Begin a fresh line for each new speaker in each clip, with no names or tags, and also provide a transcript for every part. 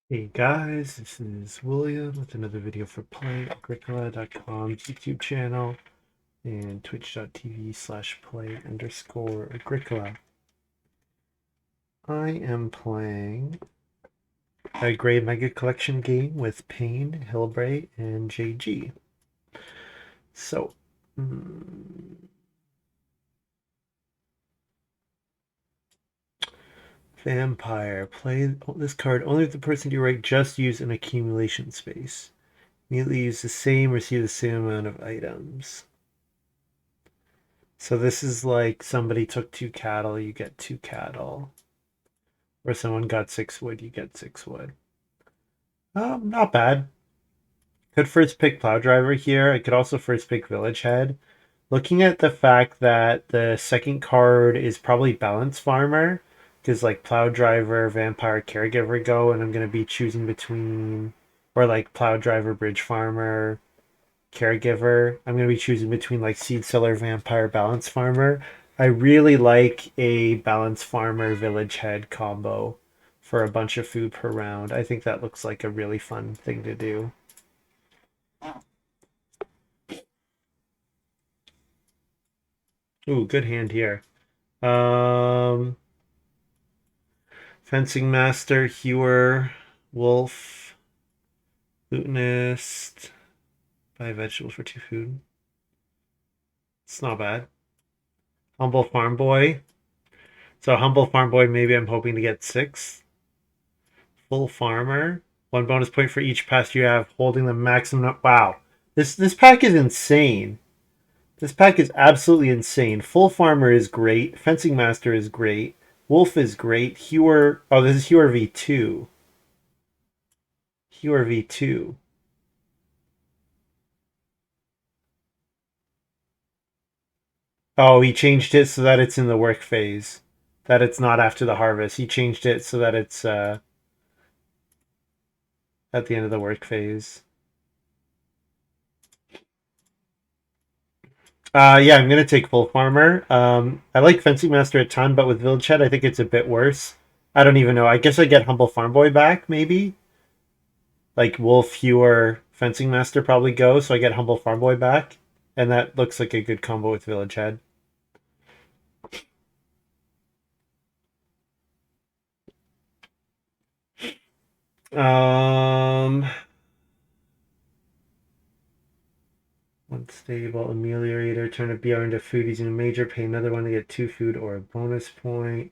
Hey guys, this is William with another video for Play-agricola.com's YouTube channel and twitch.tv/play_agricola. I am playing a Graey Mega Collection game with Payne, Hillbre, and JG. So, Vampire. Play this card only if the person you right just used an accumulation space. Immediately use the same, receive the same amount of items. So this is like somebody took 2 cattle, you get 2 cattle. Or someone got 6 wood, you get 6 wood. Not bad. Could first pick plow driver here. I could also first pick village head. Looking at the fact that the second card is probably balance farmer, because like plow driver, vampire, caregiver go, and I'm gonna be choosing between, or like plow driver, bridge farmer, caregiver. I'm going to be choosing between like seed seller, vampire, balance farmer. I really like a balance farmer village head combo for a bunch of food per round. I think that looks like a really fun thing to do. Ooh, good hand here. Um, Fencing master, hewer, wolf, lutenist. Buy vegetables for 2 food. It's not bad. Humble farm boy. So humble farm boy, maybe I'm hoping to get 6. Full farmer. 1 bonus point for each pass you have holding the maximum. Wow. This pack is insane. This pack is absolutely insane. Full farmer is great. Fencing master is great. Wolf is great. Hewer. Oh, this is Hewer V2. Hewer V2. Oh, he changed it so that it's in the work phase. That it's not after the harvest. He changed it so that it's at the end of the work phase. Yeah, I'm gonna take Full Farmer. I like Fencing Master a ton, but with Village Head, I think it's a bit worse. I don't even know. I guess I get Humble Farm Boy back, maybe. Like Wolf, Hewer, Fencing Master probably go, so I get Humble Farm Boy back, and that looks like a good combo with Village Head. Um, One stable ameliorator. Turn a BR into food using a major. Pay another one to get 2 food or a bonus point.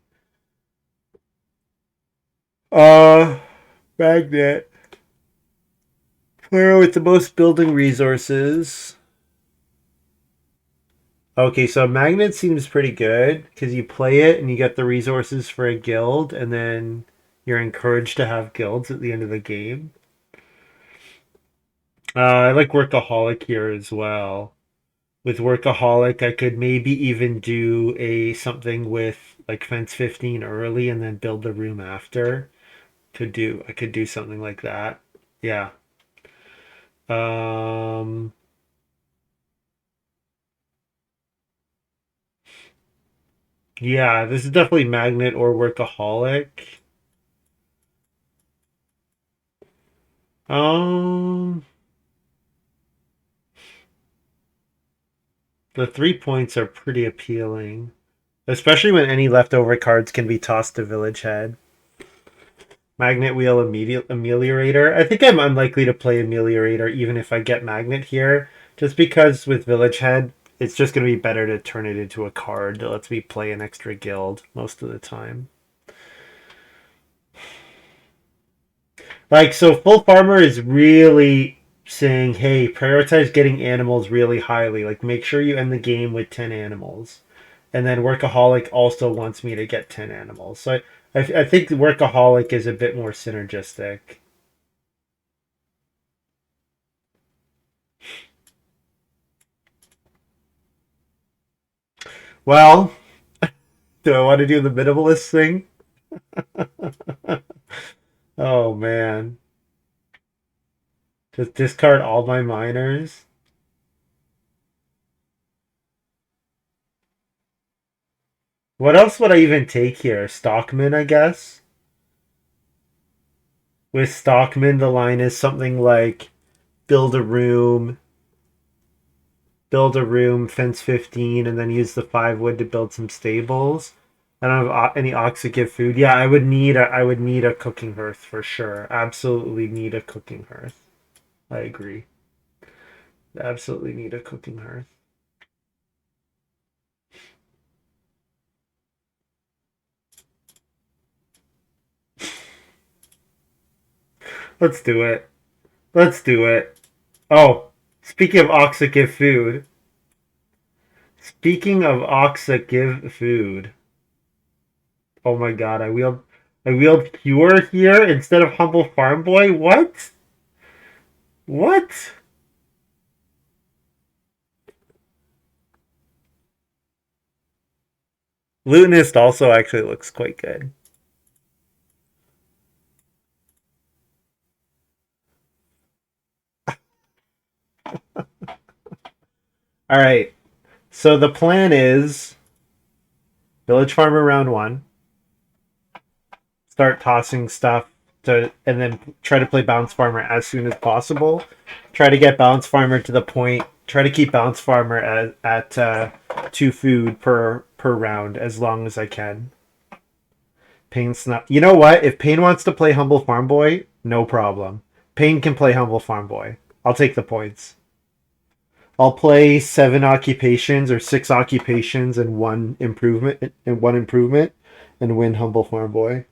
Uh, Magnet. Player with the most building resources. Okay, so Magnet seems pretty good because you play it and you get the resources for a guild, and then you're encouraged to have guilds at the end of the game. I like Workaholic here as well. With Workaholic, I could maybe even do a something with like Fence 15 early and then build the room after. I could do something like that. Yeah. Um, yeah, this is definitely Magnet or Workaholic. Um, the 3 points are pretty appealing, especially when any leftover cards can be tossed to Village Head. Magnet Wheel Ameliorator. I think I'm unlikely to play Ameliorator even if I get Magnet here, just because with Village Head, it's just going to be better to turn it into a card that lets me play an extra guild most of the time. Like, so Full Farmer is really saying, hey, prioritize getting animals really highly. Like, make sure you end the game with 10 animals. And then Workaholic also wants me to get 10 animals. So I think Workaholic is a bit more synergistic. Well, do I want to do the minimalist thing? Oh, man. Just discard all my miners? What else would I even take here? Stockman, I guess? With Stockman, the line is something like build a room, fence 15, and then use the 5 wood to build some stables. I don't have any ox to give food. Yeah, I would need a cooking hearth for sure. Absolutely need a cooking hearth. I agree. Absolutely need a cooking hearth. Let's do it. Let's do it. Oh, speaking of ox that give food. Speaking of ox that give food. Oh my god, I wheeled pure here instead of humble farm boy? What? What? Lutenist also actually looks quite good. Alright. So the plan is village farmer round 1. Start tossing stuff to and then try to play bounce farmer as soon as possible. Try to get bounce farmer to the point. Try to keep bounce farmer at 2 food per round as long as I can. Payne's not. You know what? If Payne wants to play humble farm boy, no problem. Payne can play humble farm boy. I'll take the points. I'll play 7 occupations or 6 occupations and 1 improvement and win humble farm boy.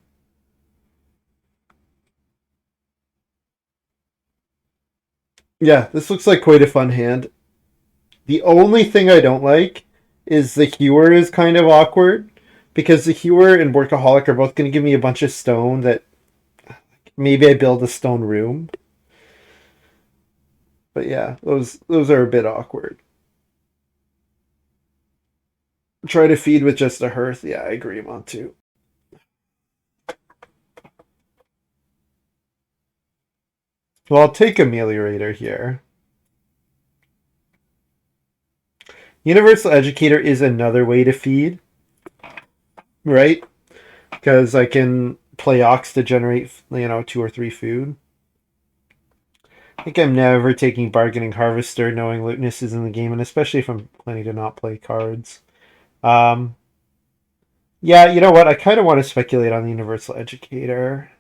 Yeah, this looks like quite a fun hand. The only thing I don't like is the hewer is kind of awkward because the hewer and workaholic are both going to give me a bunch of stone that maybe I build a stone room. But yeah, those are a bit awkward. Try to feed with just a hearth. Yeah, I agree, Montu. Well, I'll take Ameliorator here. Universal Educator is another way to feed, right? Because I can play Ox to generate, 2 or 3 food. I think I'm never taking Bargaining Harvester knowing Lutenist is in the game, and especially if I'm planning to not play cards. Um, yeah, you know what? I kind of want to speculate on the Universal Educator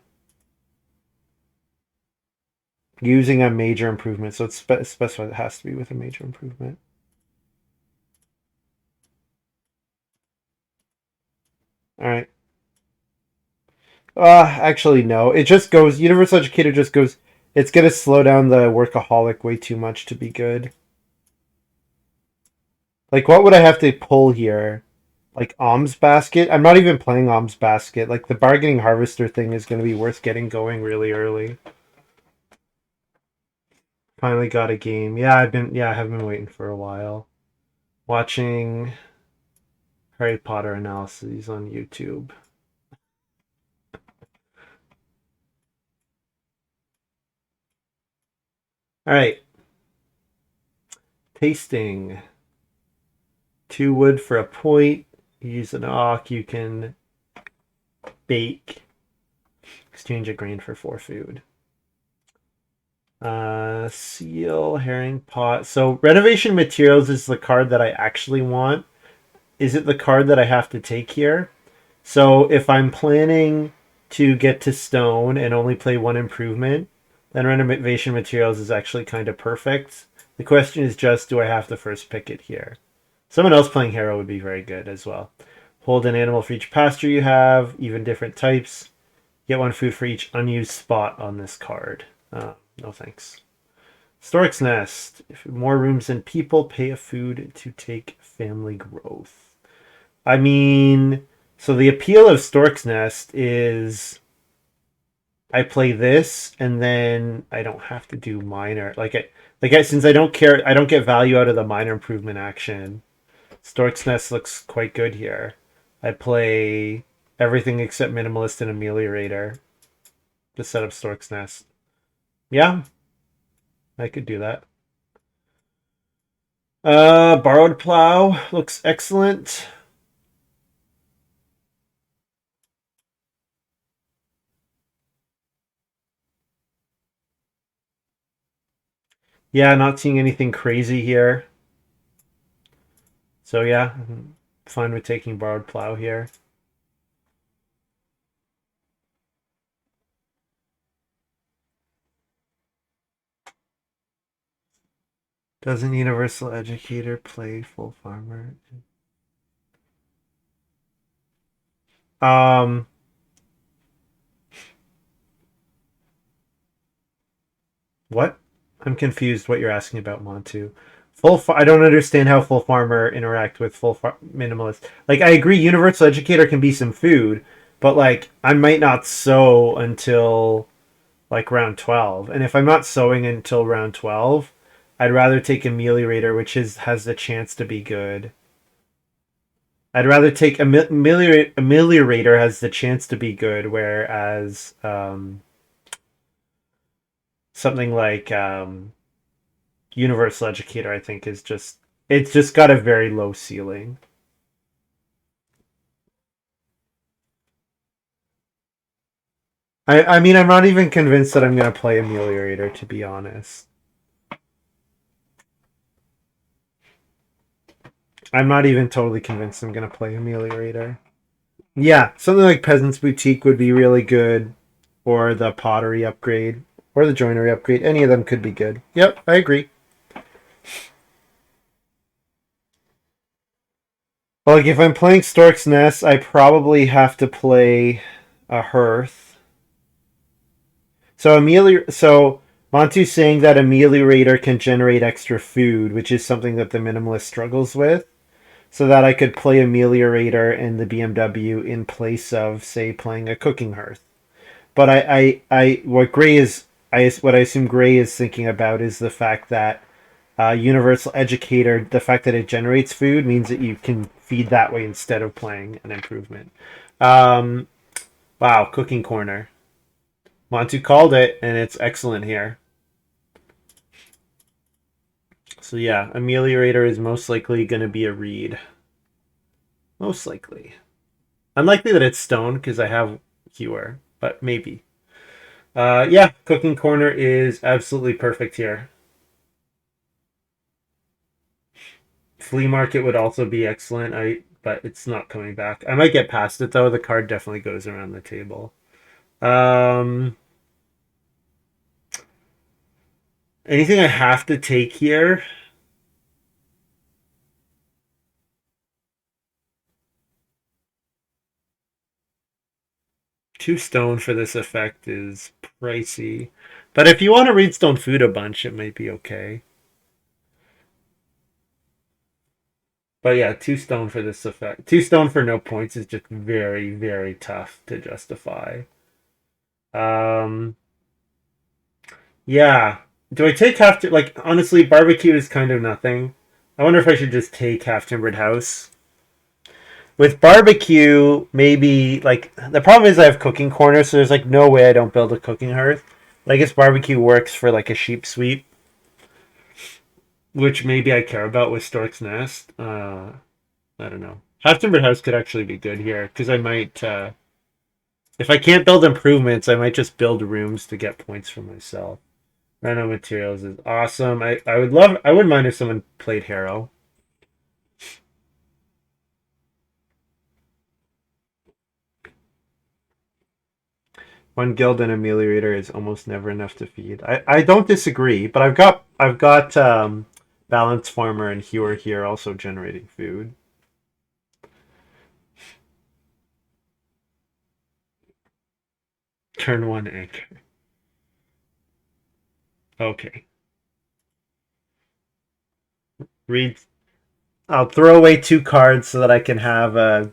using a major improvement, so it's specified it has to be with a major improvement. All right. Actually, no. It just goes. Universal Educator just goes. It's gonna slow down the workaholic way too much to be good. Like, what would I have to pull here? Like Alms Basket? I'm not even playing Alms Basket. Like the bargaining harvester thing is gonna be worth getting going really early. Finally got a game. I have been waiting for a while. Watching Harry Potter analyses on YouTube. All right. Tasting. 2 wood for a point. You use an ock, you can bake. Exchange a grain for 4 food. Seal, herring pot. So renovation materials is the card that I actually want. Is it the card that I have to take here? So if I'm planning to get to stone and only play 1 improvement, then renovation materials is actually kind of perfect. The question is just, do I have to first pick it here? Someone else playing Hero would be very good as well. Hold an animal for each pasture you have, even different types. Get 1 food for each unused spot on this card. No thanks. Stork's Nest. If more rooms than people, pay a food to take family growth. I mean, so the appeal of Stork's Nest is I play this and then I don't have to do minor. Since I don't care, I don't get value out of the minor improvement action. Stork's Nest looks quite good here. I play everything except Minimalist and Ameliorator to set up Stork's Nest. Yeah, I could do that. Borrowed Plow looks excellent. Yeah, not seeing anything crazy here. So yeah, I'm fine with taking borrowed plow here. Doesn't universal educator play full farmer? Um, what? I'm confused what you're asking about, Montu. I don't understand how full farmer interact with minimalist. Like, I agree, universal educator can be some food, but like, I might not sow until like round 12, and if I'm not sowing until round 12, I'd rather take ameliorator, which has the chance to be good. I'd rather take ameliorator has the chance to be good, whereas something like universal educator, I think, is just it's just got a very low ceiling. I mean, I'm not even convinced that I'm going to play ameliorator, to be honest. I'm not even totally convinced I'm going to play ameliorator. Yeah, something like Peasant's Boutique would be really good, or the pottery upgrade, or the joinery upgrade. Any of them could be good. Yep, I agree. Well, like if I'm playing Stork's Nest, I probably have to play a Hearth. So Montu's saying that ameliorator can generate extra food, which is something that the minimalist struggles with. So that I could play ameliorator in the BMW in place of, say, playing a cooking hearth. But what Graey is, what I assume Graey is thinking about is the fact that universal educator, the fact that it generates food means that you can feed that way instead of playing an improvement. Um, wow, cooking corner. Montu called it, and it's excellent here. So yeah, ameliorator is most likely going to be a read. Most likely. Unlikely that it's stone because I have hewer, but maybe. Yeah, cooking corner is absolutely perfect here. Flea market would also be excellent. But it's not coming back. I might get past it though. The card definitely goes around the table. Um, anything I have to take here? Two stone for this effect is pricey. But if you want to read stone food a bunch, it might be okay. But yeah, two stone for this effect. Two stone for no points is just very, very tough to justify. Um, yeah. Do I take like honestly, barbecue is kind of nothing. I wonder if I should just take half timbered house. With barbecue, maybe like the problem is I have cooking corners, so there's like no way I don't build a cooking hearth. I guess barbecue works for like a sheep sweep, which maybe I care about with Stork's Nest. I don't know. Half timbered house could actually be good here because I might, if I can't build improvements, I might just build rooms to get points for myself. Random materials is awesome. I wouldn't mind if someone played Harrow. One guild and ameliorator is almost never enough to feed. I don't disagree, but I've got balance farmer and hewer here also generating food. Turn one anchor. Okay. Read. I'll throw away two cards so that I can have a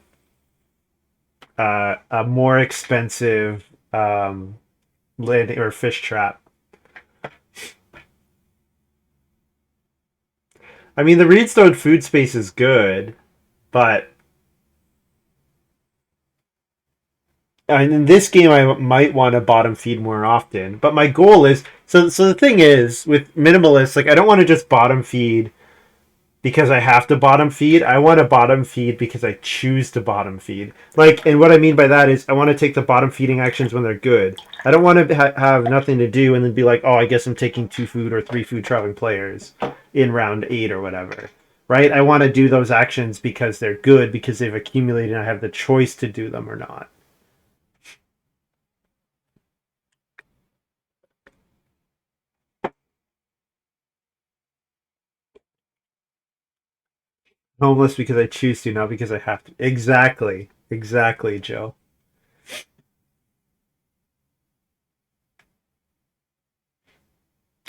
more expensive lid or fish trap. I mean, the Reedstone food space is good, but in this game, I might want to bottom feed more often. But my goal is so. So the thing is with minimalists, like I don't want to just bottom feed because I have to bottom feed. I want to bottom feed because I choose to bottom feed. Like, and what I mean by that is I want to take the bottom feeding actions when they're good. I don't want to have nothing to do and then be like, oh, I guess I'm taking 2 food or 3 food traveling players in round 8 or whatever. Right? I want to do those actions because they're good, because they've accumulated and I have the choice to do them or not. Homeless because I choose to, not because I have to. Exactly. Exactly, Joe.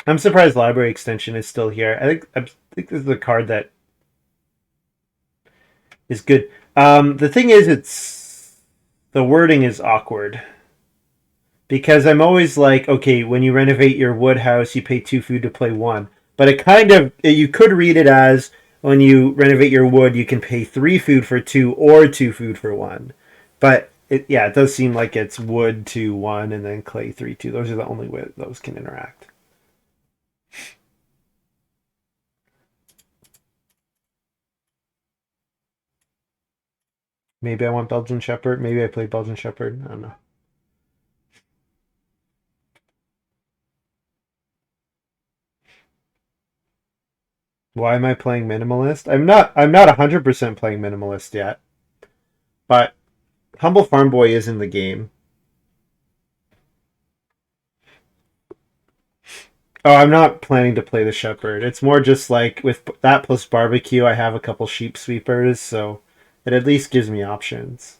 I'm surprised Library Extension is still here. I think this is a card that is good. The thing is, it's the wording is awkward because I'm always like, okay, when you renovate your wood house, you pay 2 food to play one. But it kind of you could read it as when you renovate your wood, you can pay 3 food for two or 2 food for one. But it does seem like it's wood 2-1 and then clay 3-2. Those are the only way those can interact. Maybe I want Belgian Shepherd. Maybe I play Belgian Shepherd. I don't know. Why am I playing minimalist? I'm not 100% playing minimalist yet, but Humble Farm Boy is in the game. Oh, I'm not planning to play the Shepherd. It's more just like with that plus barbecue, I have a couple sheep sweepers, so it at least gives me options.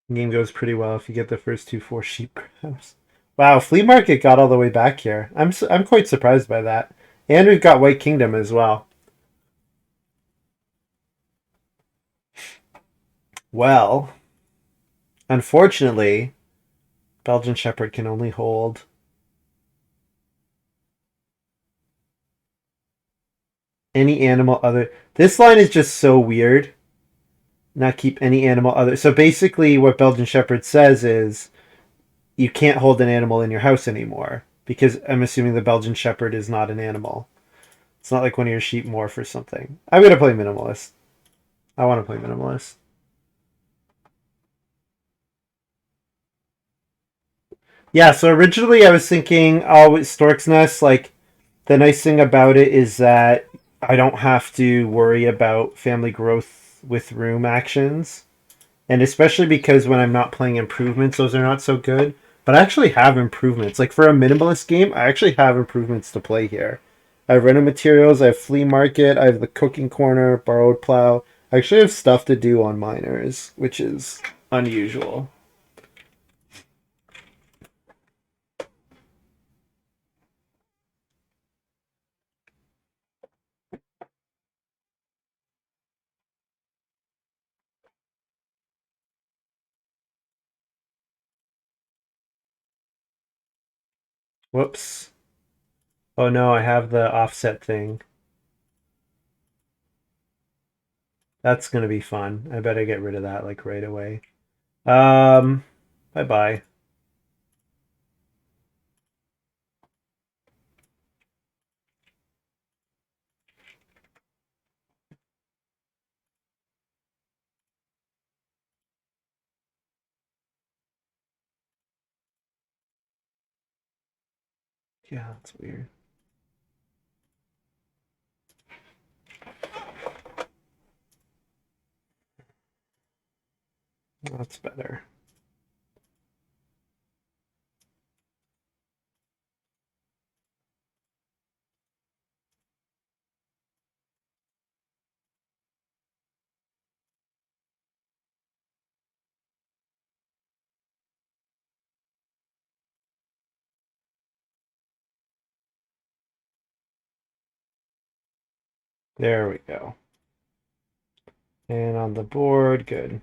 The game goes pretty well if you get the first 2 4 sheep crabs. Wow, flea market got all the way back here. I'm quite surprised by that. And we've got White Kingdom as well. Well, unfortunately, Belgian Shepherd can only hold any animal other. This line is just so weird. Not keep any animal other. So basically, what Belgian Shepherd says is you can't hold an animal in your house anymore because I'm assuming the Belgian Shepherd is not an animal. It's not like one of your sheep morph or something. I'm gonna play minimalist. I want to play minimalist. Yeah. So originally, I was thinking, oh, with Stork's Nest. Like the nice thing about it is that I don't have to worry about family growth with room actions. And especially because when I'm not playing improvements, those are not so good. But I actually have improvements. Like for a minimalist game, I actually have improvements to play here. I have rental materials, I have flea market, I have the cooking corner, borrowed plow. I actually have stuff to do on miners, which is unusual. Whoops. Oh no, I have the offset thing. That's gonna be fun. I better get rid of that like right away. Um, bye bye. Yeah, that's weird. That's better. There we go. And on the board, good.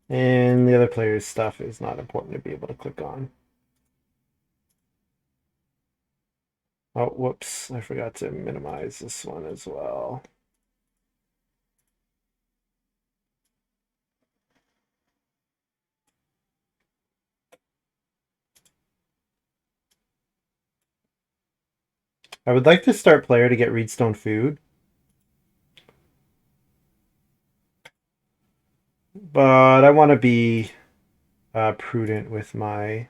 And the other player's stuff is not important to be able to click on. Oh, whoops. I forgot to minimize this one as well. I would like to start player to get Reedstone food. But I want to be prudent with my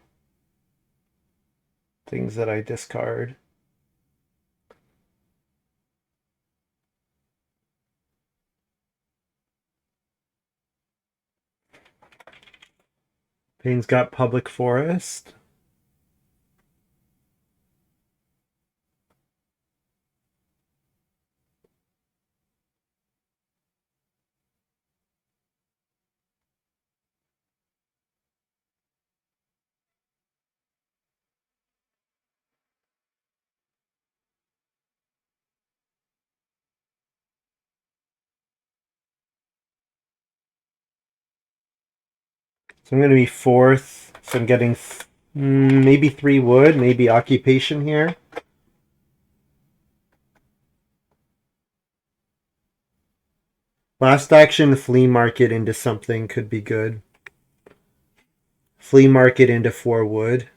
things that I discard. Payne's got Public Forest. So I'm going to be fourth. So I'm getting maybe 3 wood, maybe occupation here. Last action, flea market into something could be good. Flea market into 4 wood.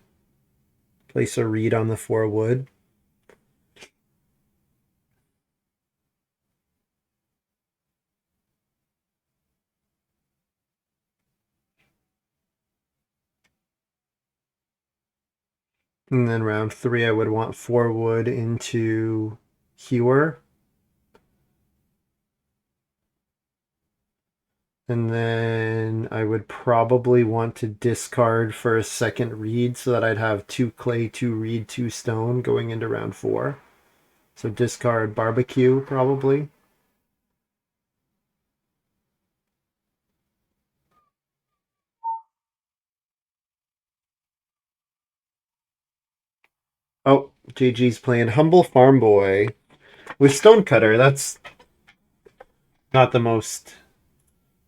Place a reed on the 4 wood. And then round 3, I would want 4 wood into hewer. And then I would probably want to discard for a second reed so that I'd have 2 clay, 2 reed, 2 stone going into round 4. So discard barbecue probably. Oh, JG's playing Humble Farm Boy with Stonecutter. That's not the most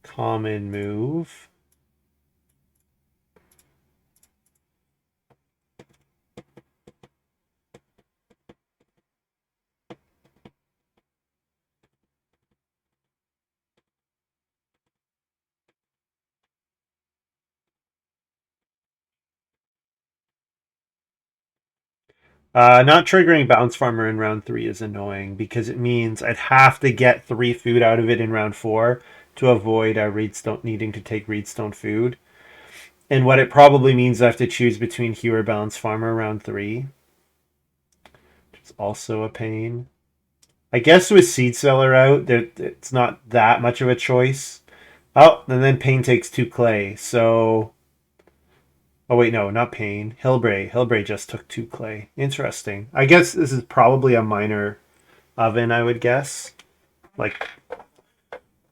common move. Not triggering Bounce Farmer in round 3 is annoying because it means I'd have to get 3 food out of it in round 4 to avoid Reedstone needing to take Reedstone food. And what it probably means I have to choose between Hewer Bounce Farmer round 3, which is also a pain. I guess with Seed Seller out, it's not that much of a choice. Oh, and then Pain takes 2 clay, so... Oh wait, no, not Pain. hillbre. hillbre just took 2 clay. Interesting. I guess this is probably a minor oven, I would guess. Like,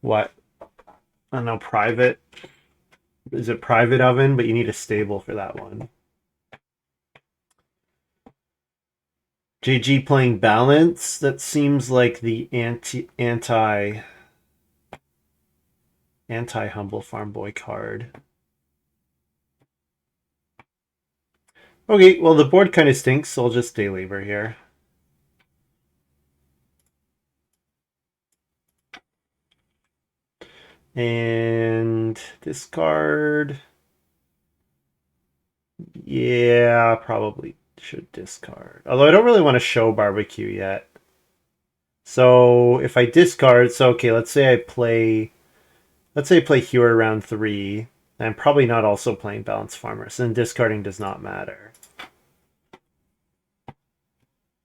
what? I don't know, private? Is it private oven? But you need a stable for that one. JG playing balance? That seems like the anti Humble Farm Boy card. Okay, well the board kind of stinks, so I'll just stay labor here. And discard. Yeah, probably should discard. Although I don't really want to show barbecue yet. So if I discard, so okay, let's say I play Hewer round 3. I'm probably not also playing Balance Farmer, so then discarding does not matter.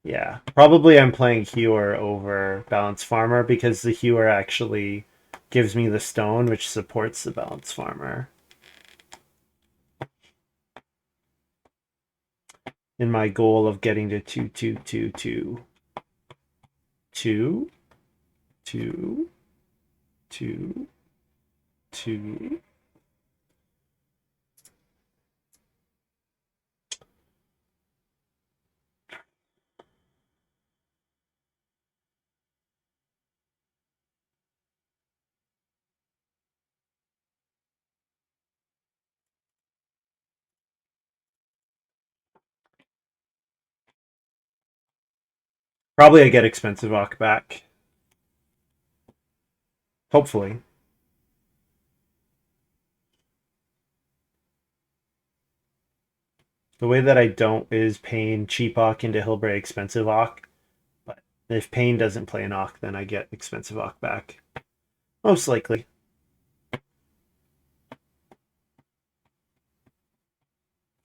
Yeah, probably I'm playing Hewer over Balance Farmer because the Hewer actually gives me the stone, which supports the Balance Farmer. In my goal of getting to 2, 2, 2, 2, 2, 2, 2, 2. Probably I get expensive Ock back. Hopefully. The way that I don't is paying cheap Ock into hillbre expensive Ock. But if Pain doesn't play an Ock, then I get expensive Ock back. Most likely.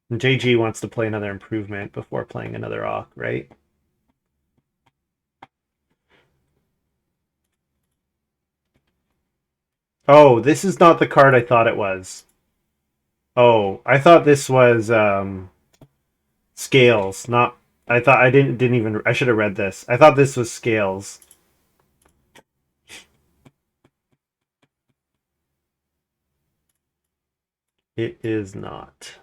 And JG wants to play another improvement before playing another Ock, right? Oh, this is not the card I thought it was. Oh, I thought this was Scales, not I thought I didn't even I should have read this. I thought this was Scales. It is not.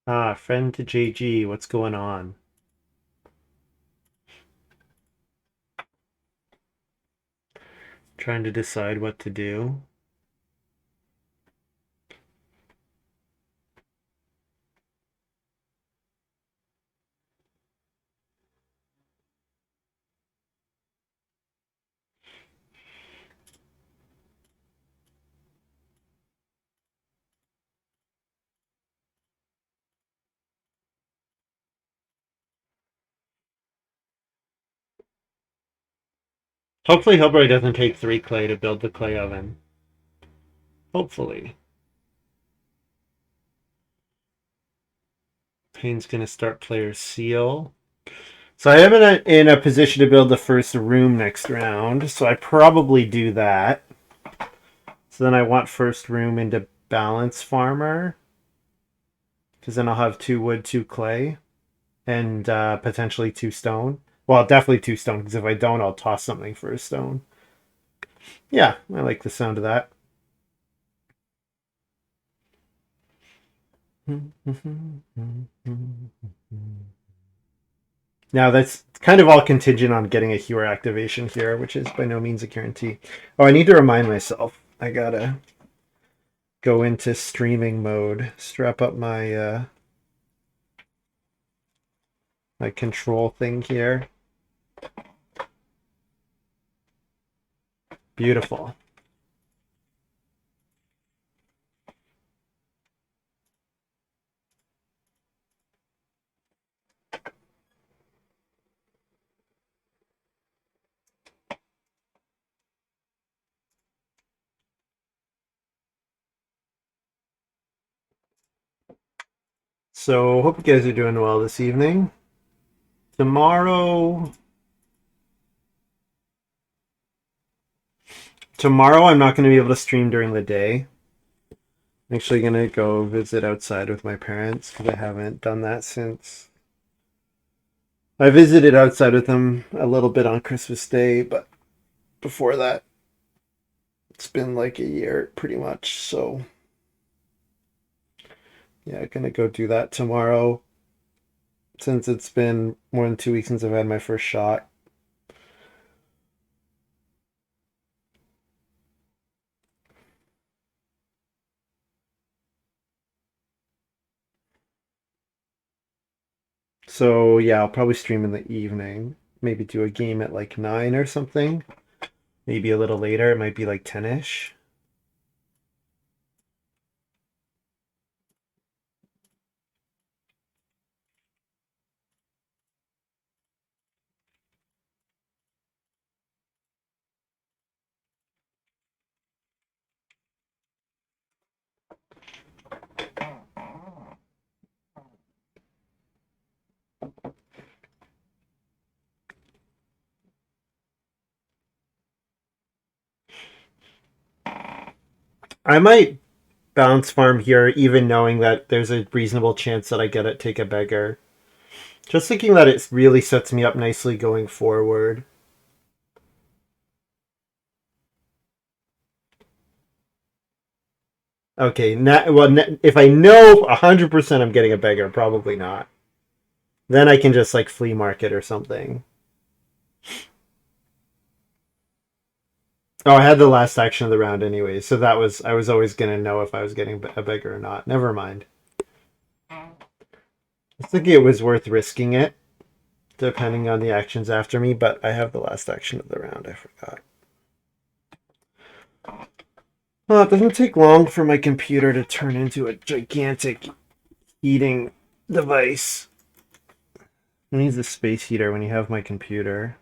Ah, friend to JG, what's going on? Trying to decide what to do. Hopefully hillbre doesn't take 3 clay to build the clay oven. Hopefully. Pain's gonna start player seal. So I am in a position to build the first room next round, so I probably do that. So then I want first room into balance farmer, because then I'll have 2 wood, 2 clay, and potentially 2 stone. Well, definitely 2 stone, because if I don't, I'll toss something for a stone. Yeah, I like the sound of that. Now that's kind of all contingent on getting a hero activation here, which is by no means a guarantee. Oh, I need to remind myself. I gotta go into streaming mode. Strap up my my control thing here. Beautiful. So hope you guys are doing well this evening. Tomorrow I'm not going to be able to stream during the day. I'm actually going to go visit outside with my parents because I haven't done that since I visited outside with them a little bit on Christmas Day, but before that it's been like a year pretty much. So yeah, gonna go do that tomorrow since it's been more than 2 weeks since I've had my first shot. So yeah, I'll probably stream in the evening. Maybe do a game at like 9 or something. Maybe a little later. It might be like 10ish. I might bounce farm here, even knowing that there's a reasonable chance that I get it take a beggar. Just thinking that it really sets me up nicely going forward. Okay, well, if I know 100% I'm getting a beggar, probably not. Then I can just like flea market or something. Oh, I had the last action of the round anyway, so that was I was always gonna know if I was getting a beggar or not. Never mind. I was thinking it was worth risking it, depending on the actions after me, but I have the last action of the round. I forgot. Well, it doesn't take long for my computer to turn into a gigantic heating device. Who needs a space heater when you have my computer?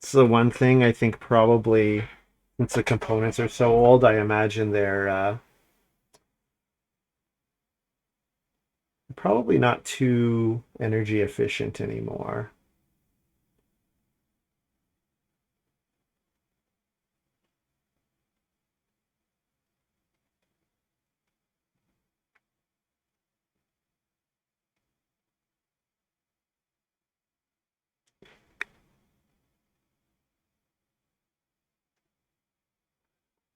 It's the one thing I think probably, since the components are so old, I imagine they're probably not too energy efficient anymore.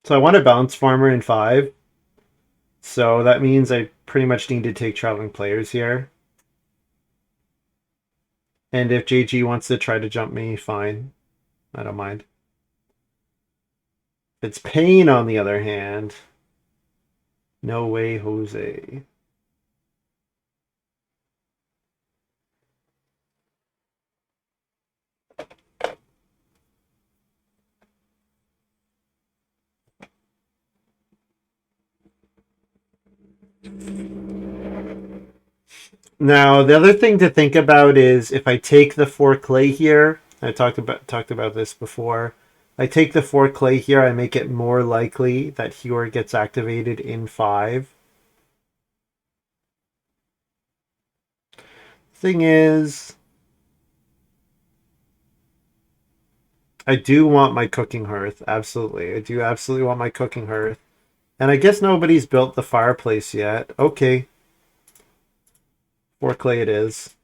So I want a bounce farmer in 5. So that means I pretty much need to take traveling players here. And if JG wants to try to jump me, fine. I don't mind. If it's Pain, on the other hand, no way, Jose. Now, the other thing to think about is if I take the 4 clay here, I talked about this before. I take the 4 clay here, I make it more likely that hillbre gets activated in 5. Thing is, I do want my cooking hearth. Absolutely. I do absolutely want my cooking hearth. And I guess nobody's built the fireplace yet. Okay. 4 clay it is.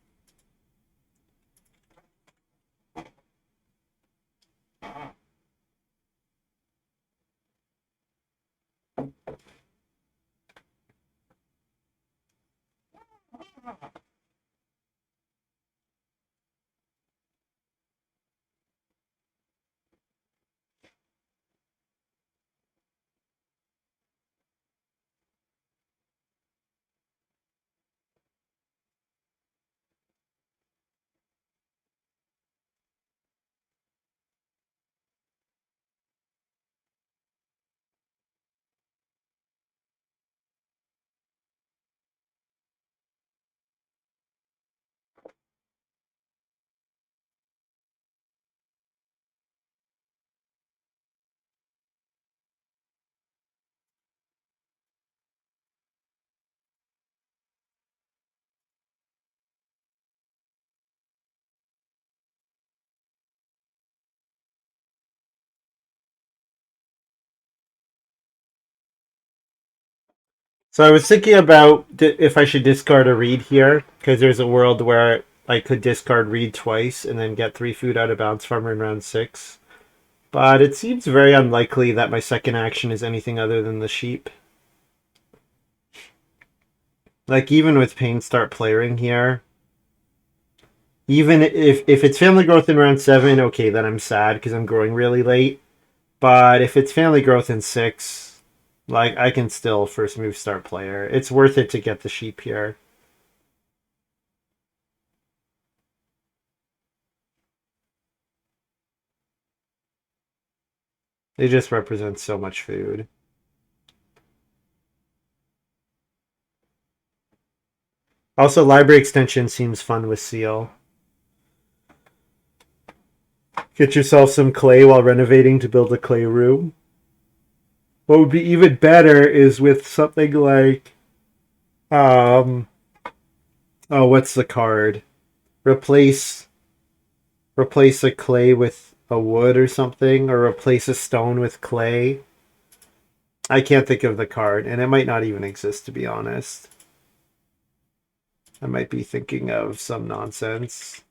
So I was thinking about if I should discard a reed here, because there's a world where I could discard reed twice and then get 3 food out of bounce farmer in round 6. But it seems very unlikely that my second action is anything other than the sheep. Like, even with Pain start playing here, even if it's family growth in round 7, okay, then I'm sad because I'm growing really late. But if it's family growth in 6, like, I can still first move start player. It's worth it to get the sheep here. They just represent so much food. Also, library extension seems fun with Seal. Get yourself some clay while renovating to build a clay room. What would be even better is with something like, oh, what's the card? Replace replace a clay with a wood or something, or replace a stone with clay. I can't think of the card, and it might not even exist, to be honest. I might be thinking of some nonsense.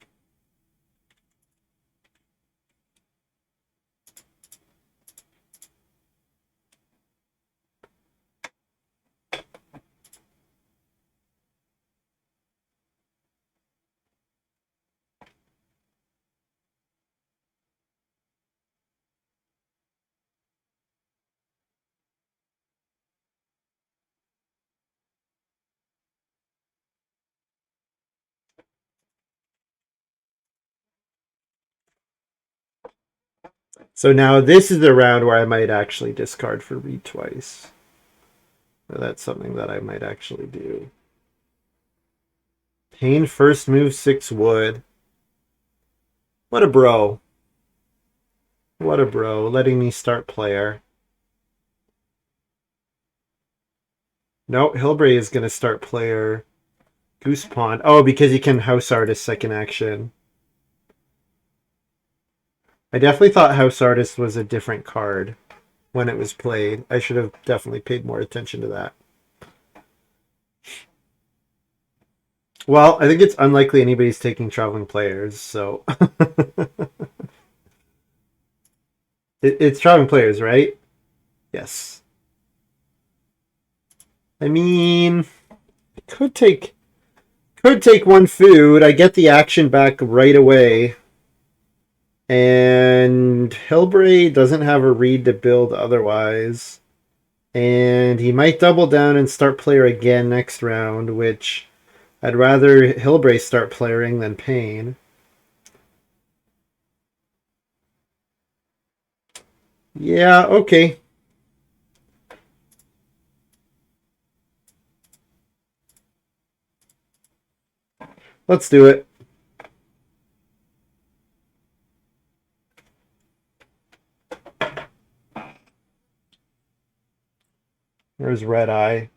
So now this is the round where I might actually discard for read twice. So that's something that I might actually do. Payne first move 6 wood. What a bro. What a bro. Letting me start player. No, hillbre is going to start player. Goose Pond. Oh, because he can House Artist second action. I definitely thought House Artist was a different card when it was played. I should have definitely paid more attention to that. Well, I think it's unlikely anybody's taking Traveling Players, so... it's Traveling Players, right? Yes. I mean... Could take one food. I get the action back right away. And hillbre doesn't have a read to build otherwise. And he might double down and start player again next round, which I'd rather hillbre start playering than Payne. Yeah, okay. Let's do it. There's Red Eye.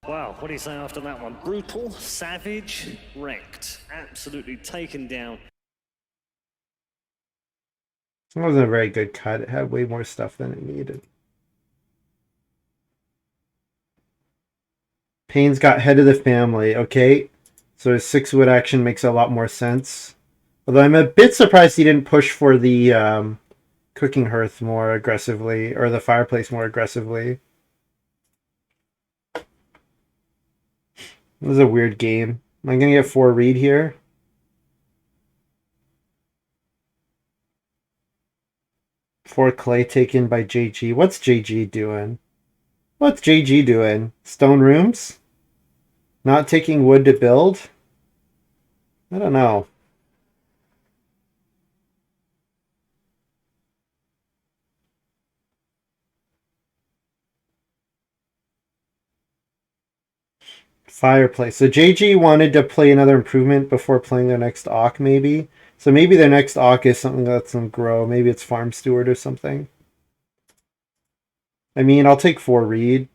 Wow, what do you say after that one? Brutal, savage, wrecked, absolutely taken down.
It wasn't a very good cut. It had way more stuff than it needed. Payne's got head of the family, okay? So his 6 wood action makes a lot more sense. Although I'm a bit surprised he didn't push for the cooking hearth more aggressively, or the fireplace more aggressively. This is a weird game. Am I going to get 4 read here? For clay taken by JG. What's JG doing? What's JG doing? Stone rooms? Not taking wood to build? I don't know. Fireplace. So JG wanted to play another improvement before playing their next Auk, maybe. So maybe their next Auk is something that lets them grow. Maybe it's Farm Steward or something. I mean, I'll take 4 read.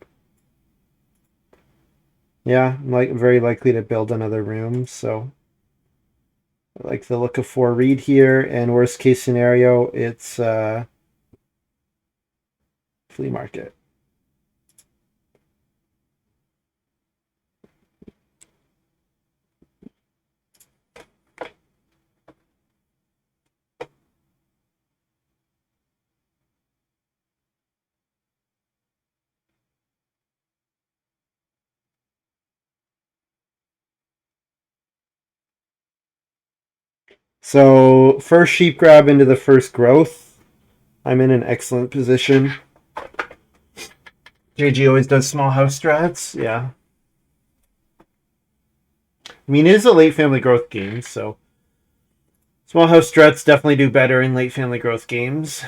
Yeah, I'm like very likely to build another room, so I like the look of 4 read here. And worst case scenario, it's flea market. So first sheep grab into the first growth. I'm in an excellent position. JG always does small house strats. Yeah. I mean, it is a late family growth game, so small house strats definitely do better in late family growth games.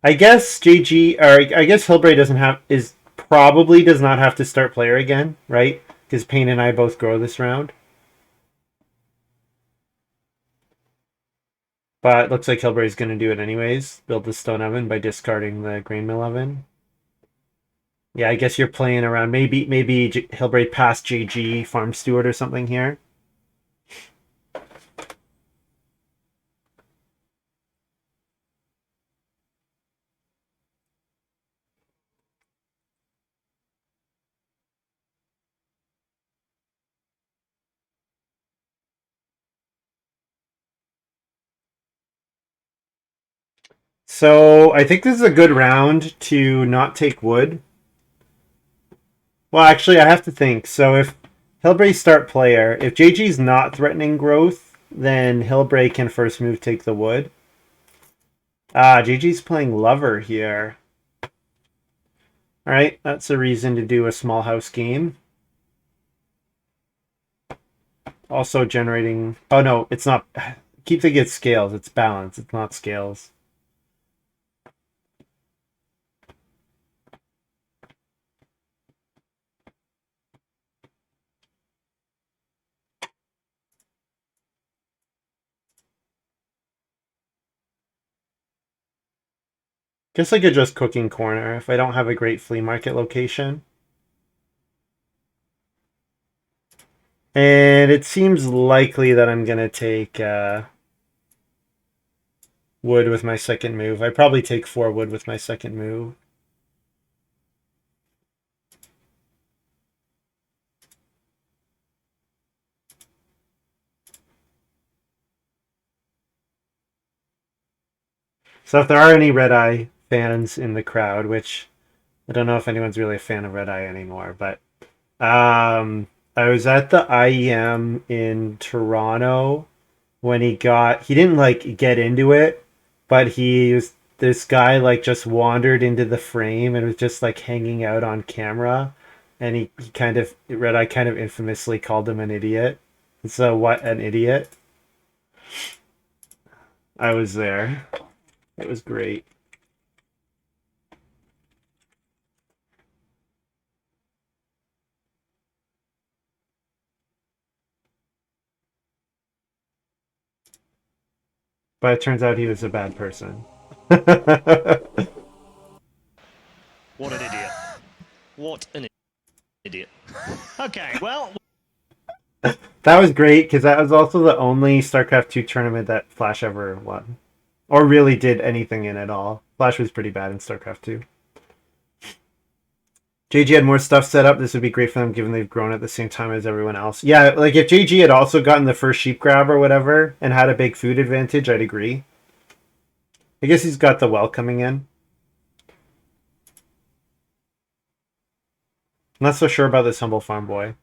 I guess JG, or I guess hillbre probably does not have to start player again, right? Because Payne and I both grow this round. But it looks like hillbre is going to do it anyways. Build the stone oven by discarding the grain mill oven. Yeah, I guess you're playing around. Maybe hillbre past JG, Farm Steward or something here. So I think this is a good round to not take wood. Well, actually, I have to think. So if hillbre start player, if JG's not threatening growth, then hillbre can first move take the wood. Ah, JG's playing lover here. All right, that's a reason to do a small house game. Also generating. Oh no, it's not. Keep thinking it's scales. It's balance. It's not scales. Guess I could just cooking corner if I don't have a great flea market location. And it seems likely that I'm gonna take wood with my second move. I probably take 4 wood with my second move. So if there are any Red Eye fans in the crowd, which I don't know if anyone's really a fan of Red Eye anymore, but I was at the IEM in Toronto when he didn't like get into it, but this guy like just wandered into the frame and was just like hanging out on camera, and he kind of Red Eye kind of infamously called him an idiot. So what an idiot. I was there. It was great. But it turns out he was a bad person.
What an idiot. What an idiot. Okay, well,
That was great because that was also the only StarCraft 2 tournament that Flash ever won. Or really did anything in it all. Flash was pretty bad in StarCraft 2. JG had more stuff set up. This would be great for them given they've grown at the same time as everyone else. Yeah, like if JG had also gotten the first sheep grab or whatever and had a big food advantage, I'd agree. I guess he's got the well coming in. I'm not so sure about this humble farm boy.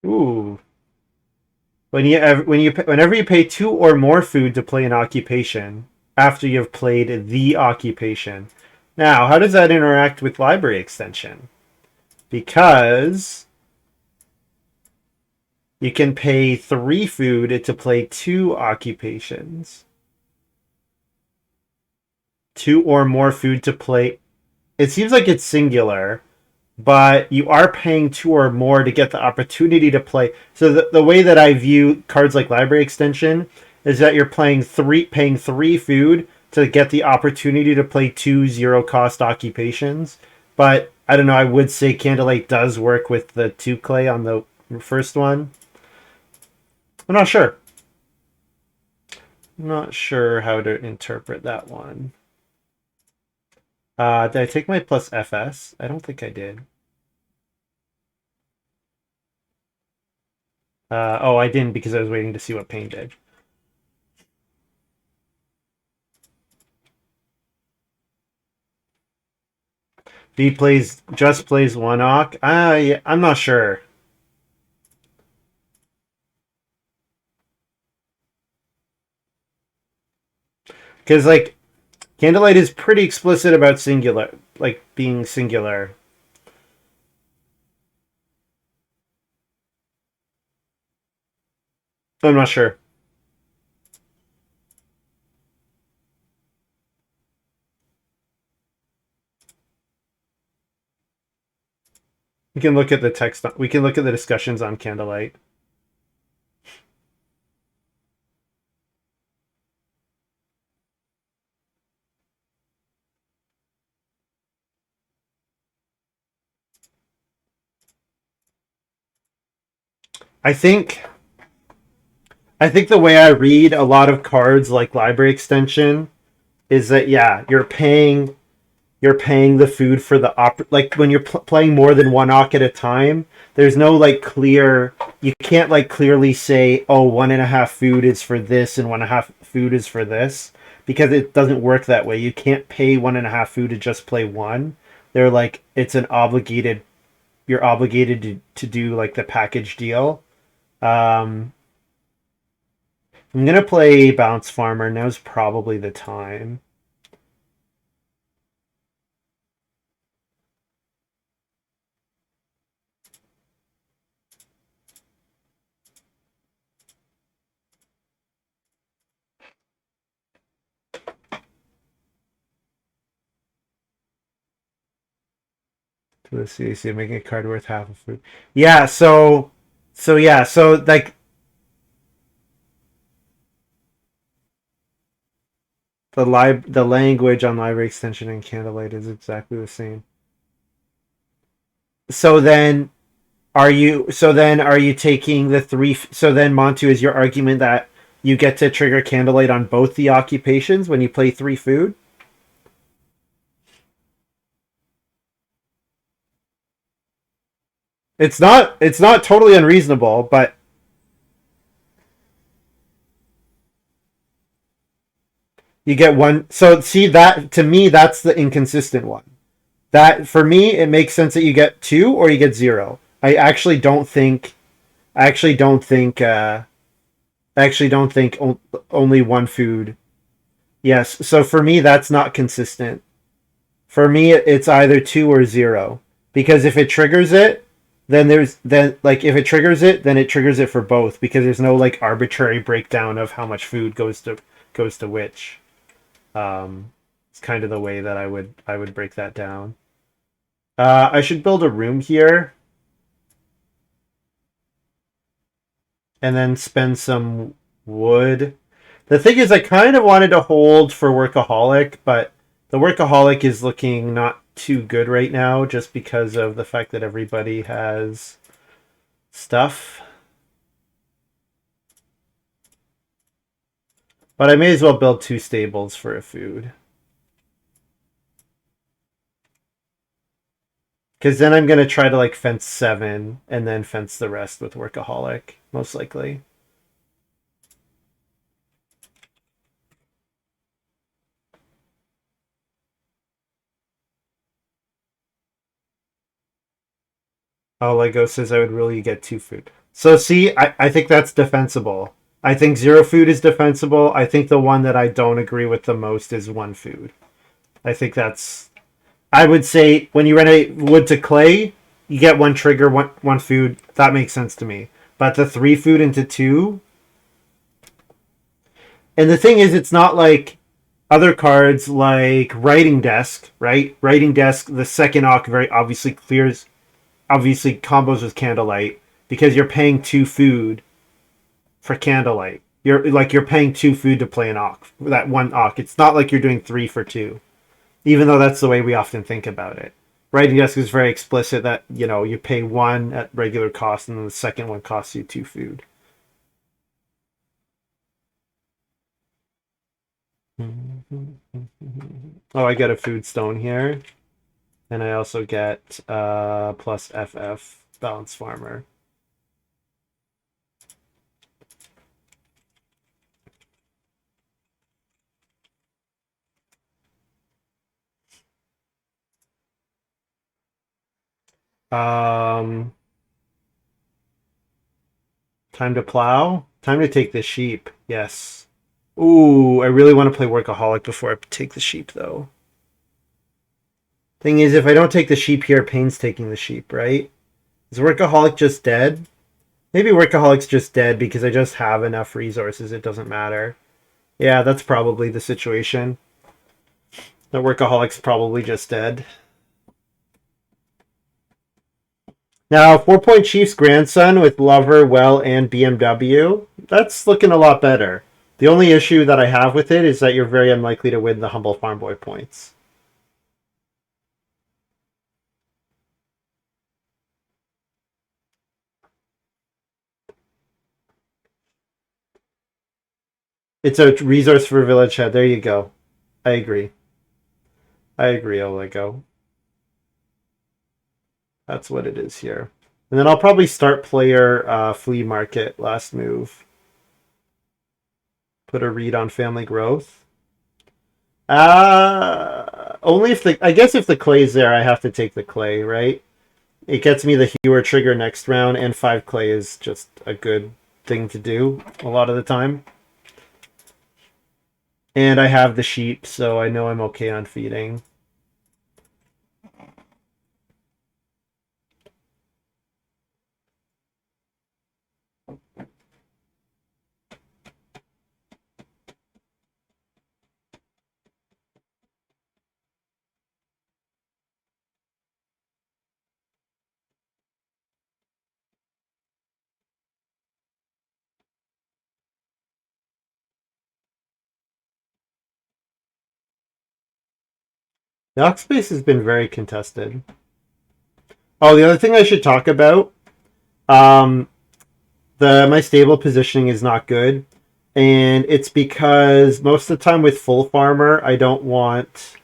Ooh. Whenever you pay 2 or more food to play an occupation after you've played the occupation. Now, how does that interact with library extension? Because you can pay 3 food to play 2 occupations. 2 or more food to play. It seems like it's singular, but you are paying 2 or more to get the opportunity to play. So the way that I view cards like Library Extension is that you're paying 3 food to get the opportunity to play 2 zero cost occupations. But I don't know, I would say Candlelight does work with the 2 clay on the first one. I'm not sure. I'm not sure how to interpret that one. Did I take my plus FS? I don't think I did. Oh, I didn't because I was waiting to see what Pain did. He plays one Ock. I'm not sure. Because like Candlelight is pretty explicit about singular, like being singular. I'm not sure. We can look at the text. We can look at the discussions on Candlelight. I think the way I read a lot of cards like library extension is that yeah, you're paying the food for the like when you're playing more than one Ock at a time. There's no like clear. You can't like clearly say, oh, 1.5 food is for this and 1.5 food is for this, because it doesn't work that way. You can't pay 1.5 food to just play one. They're like it's an obligated. You're obligated to do like the package deal. Um, I'm gonna play Bounce Farmer. Now's probably the time. Let's see, making a card worth half a food. Yeah, so like the language on library extension and Candlelight is exactly the same. So then are you taking the three? So then Montu, is your argument that you get to trigger Candlelight on both the occupations when you play 3 food? It's not totally unreasonable, but you get one. So see, that to me that's the inconsistent one. That for me it makes sense that you get 2 or you get 0. I actually don't think only one food. Yes, so for me that's not consistent. For me it's either 2 or 0, because if it triggers it, then like if it triggers it, then it triggers it for both, because there's no like arbitrary breakdown of how much food goes to which. It's kind of the way that I would break that down. I should build a room here and then spend some wood. The thing is, I kind of wanted to hold for Workaholic, but the Workaholic is looking not too good right now just because of the fact that everybody has stuff. But I may as well build 2 stables for a food. Because then I'm going to try to like fence 7 and then fence the rest with Workaholic, most likely. Oh, Lego says I would really get 2 food. So see, I think that's defensible. I think 0 food is defensible. I think the one that I don't agree with the most is 1 food. I think that's. I would say when you renovate wood to clay, you get 1 trigger, one food. That makes sense to me. But the 3 food into 2. And the thing is, it's not like other cards like Writing Desk, right? Writing Desk, the second Ock very obviously combos with Candlelight, because you're paying 2 food for Candlelight. You're paying 2 food to play an Ock, that 1 Ock. It's not like you're doing 3 for 2, even though that's the way we often think about it. Writing Desk is very explicit that you pay 1 at regular cost, and then the second one costs you 2 food. Oh, I get a food stone here, and I also get plus FF Balance Farmer. Um, Time to plow. Time to take the sheep. Yes. Ooh, I really want to play Workaholic before I take the sheep, though. Thing is, if I don't take the sheep here, Pain's taking the sheep, right? Is Workaholic just dead? Maybe Workaholic's just dead because I just have enough resources, it doesn't matter. Yeah, that's probably the situation. The Workaholic's probably just dead. Now, 4 Point Chief's grandson with Lover, Well, and BMW. That's looking a lot better. The only issue that I have with it is that you're very unlikely to win the Humble Farm Boy points. It's a resource for Village Head. There you go. I agree. I agree, Olego. That's what it is here. And then I'll probably start player Flea Market last move. Put a read on Family Growth. Only if I guess if the clay's there, I have to take the clay, right? It gets me the Hewer trigger next round, and 5 clay is just a good thing to do a lot of the time. And I have the sheep, so I know I'm okay on feeding. The Ox space has been very contested. Oh, the other thing I should talk about, um, my stable positioning is not good, and it's because most of the time with full farmer, I don't want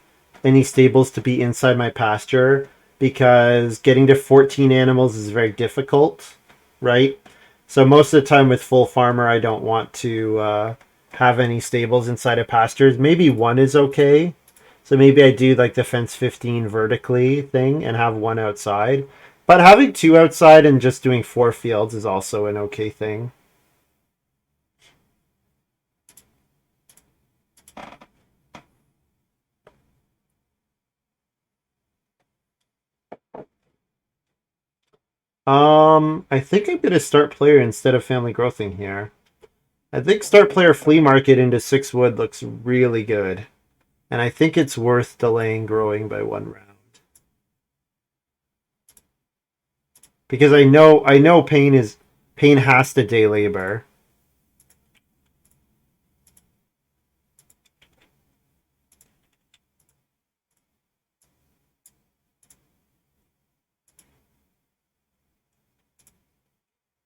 any stables to be inside my pasture because getting to 14 animals is very difficult, right? So most of the time with full farmer, I don't want to have any stables inside of pastures. Maybe one is okay. So maybe I do like the fence 15 vertically thing and have one outside. But having two outside and just doing 4 fields is also an okay thing. I think I'm gonna start player instead of family growthing here. I think start player flea market into 6 wood looks really good. And I think it's worth delaying growing by 1 round. Because I know pain has to day labor.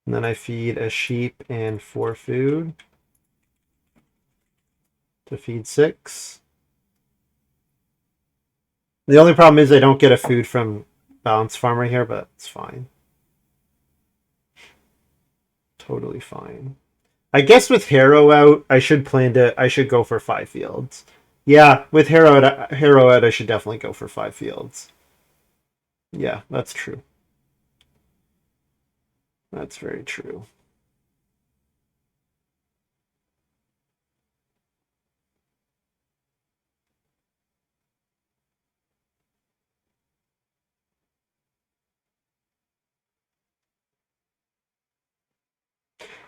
And then I feed a sheep and 4 food to feed 6. The only problem is I don't get a food from Balance Farmer here, but it's fine. Totally fine. I guess with Harrow out, I should go for 5 fields. Yeah, with Harrow out, I should definitely go for 5 fields. Yeah, that's true. That's very true.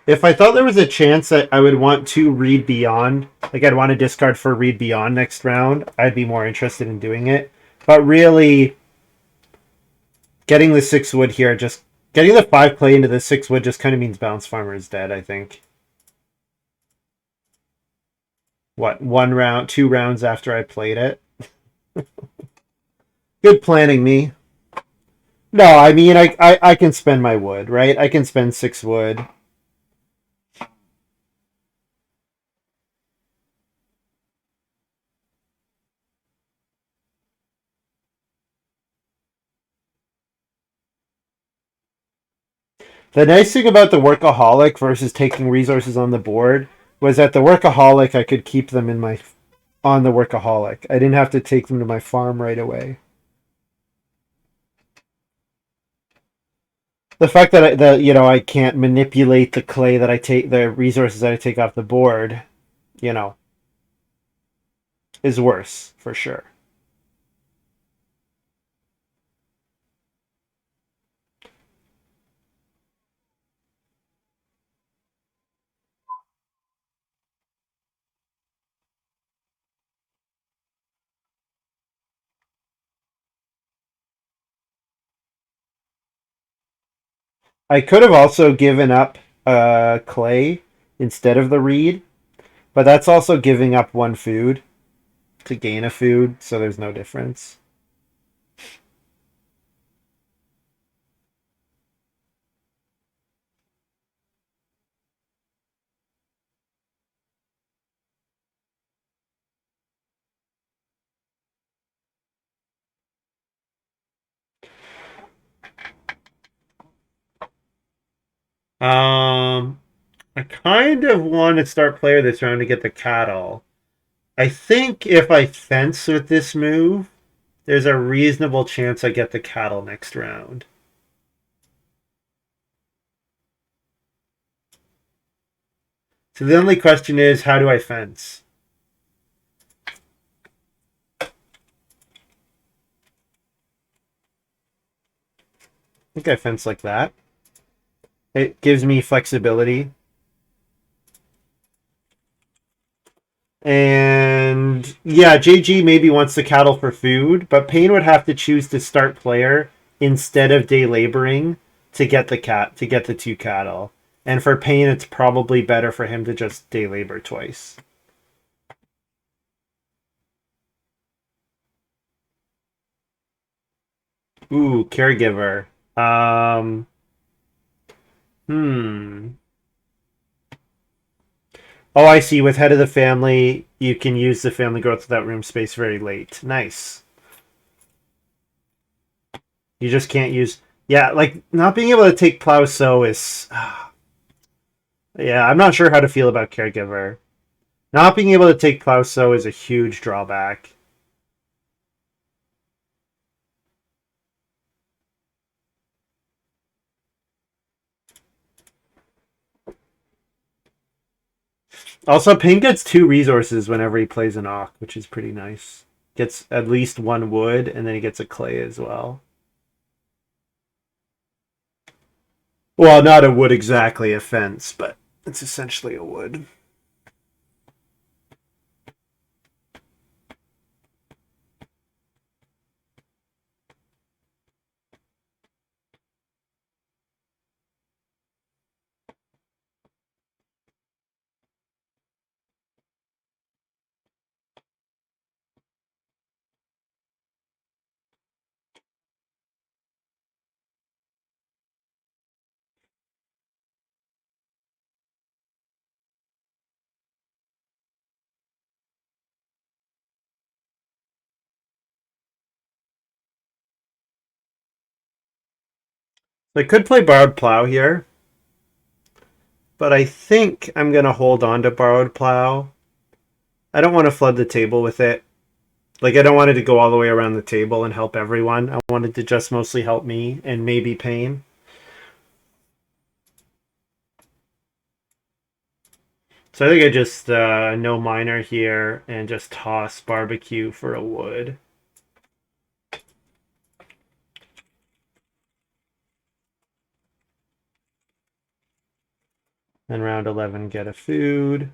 If I thought there was a chance that I would want to read beyond, like I'd want to discard for read beyond next round, I'd be more interested in doing it. But really, getting the 6 wood here, just getting the 5 clay into the 6 wood just kind of means Bounce Farmer is dead, I think. What, 1 round, 2 rounds after I played it? Good planning, me. No, I mean, I can spend my wood, right? I can spend 6 wood. The nice thing about the workaholic versus taking resources on the board was that the workaholic I could keep them in my on the workaholic. I didn't have to take them to my farm right away. The fact that I can't manipulate the clay that I take, the resources that I take off the board, you know, is worse for sure. I could have also given up clay instead of the reed, but that's also giving up one food to gain a food, so there's no difference. I kind of want to start player this round to get the cattle. I think if I fence with this move, there's a reasonable chance I get the cattle next round. So the only question is, how do I fence? I think I fence like that. It gives me flexibility. And yeah, JG maybe wants the cattle for food, but Payne would have to choose to start player instead of day laboring to get the two cattle. And for Payne, it's probably better for him to just day labor twice. Ooh, caregiver. Um, hmm. Oh, I see. With head of the family, you can use the family growth without room space very late. Nice. You just can't use. Yeah, like not being able to take plow sow is. Yeah, I'm not sure how to feel about caregiver. Not being able to take plow sow is a huge drawback. Also, Ping gets 2 resources whenever he plays an Ock, which is pretty nice. Gets at least 1 wood, and then he gets a clay as well. Well, not a wood exactly, a fence, but it's essentially a wood. I could play Borrowed Plow here, but I think I'm going to hold on to Borrowed Plow. I don't want to flood the table with it. Like, I don't want it to go all the way around the table and help everyone. I wanted to just mostly help me and maybe Payne. So I think I just no miner here and just toss barbecue for a wood. And round 11 get a food.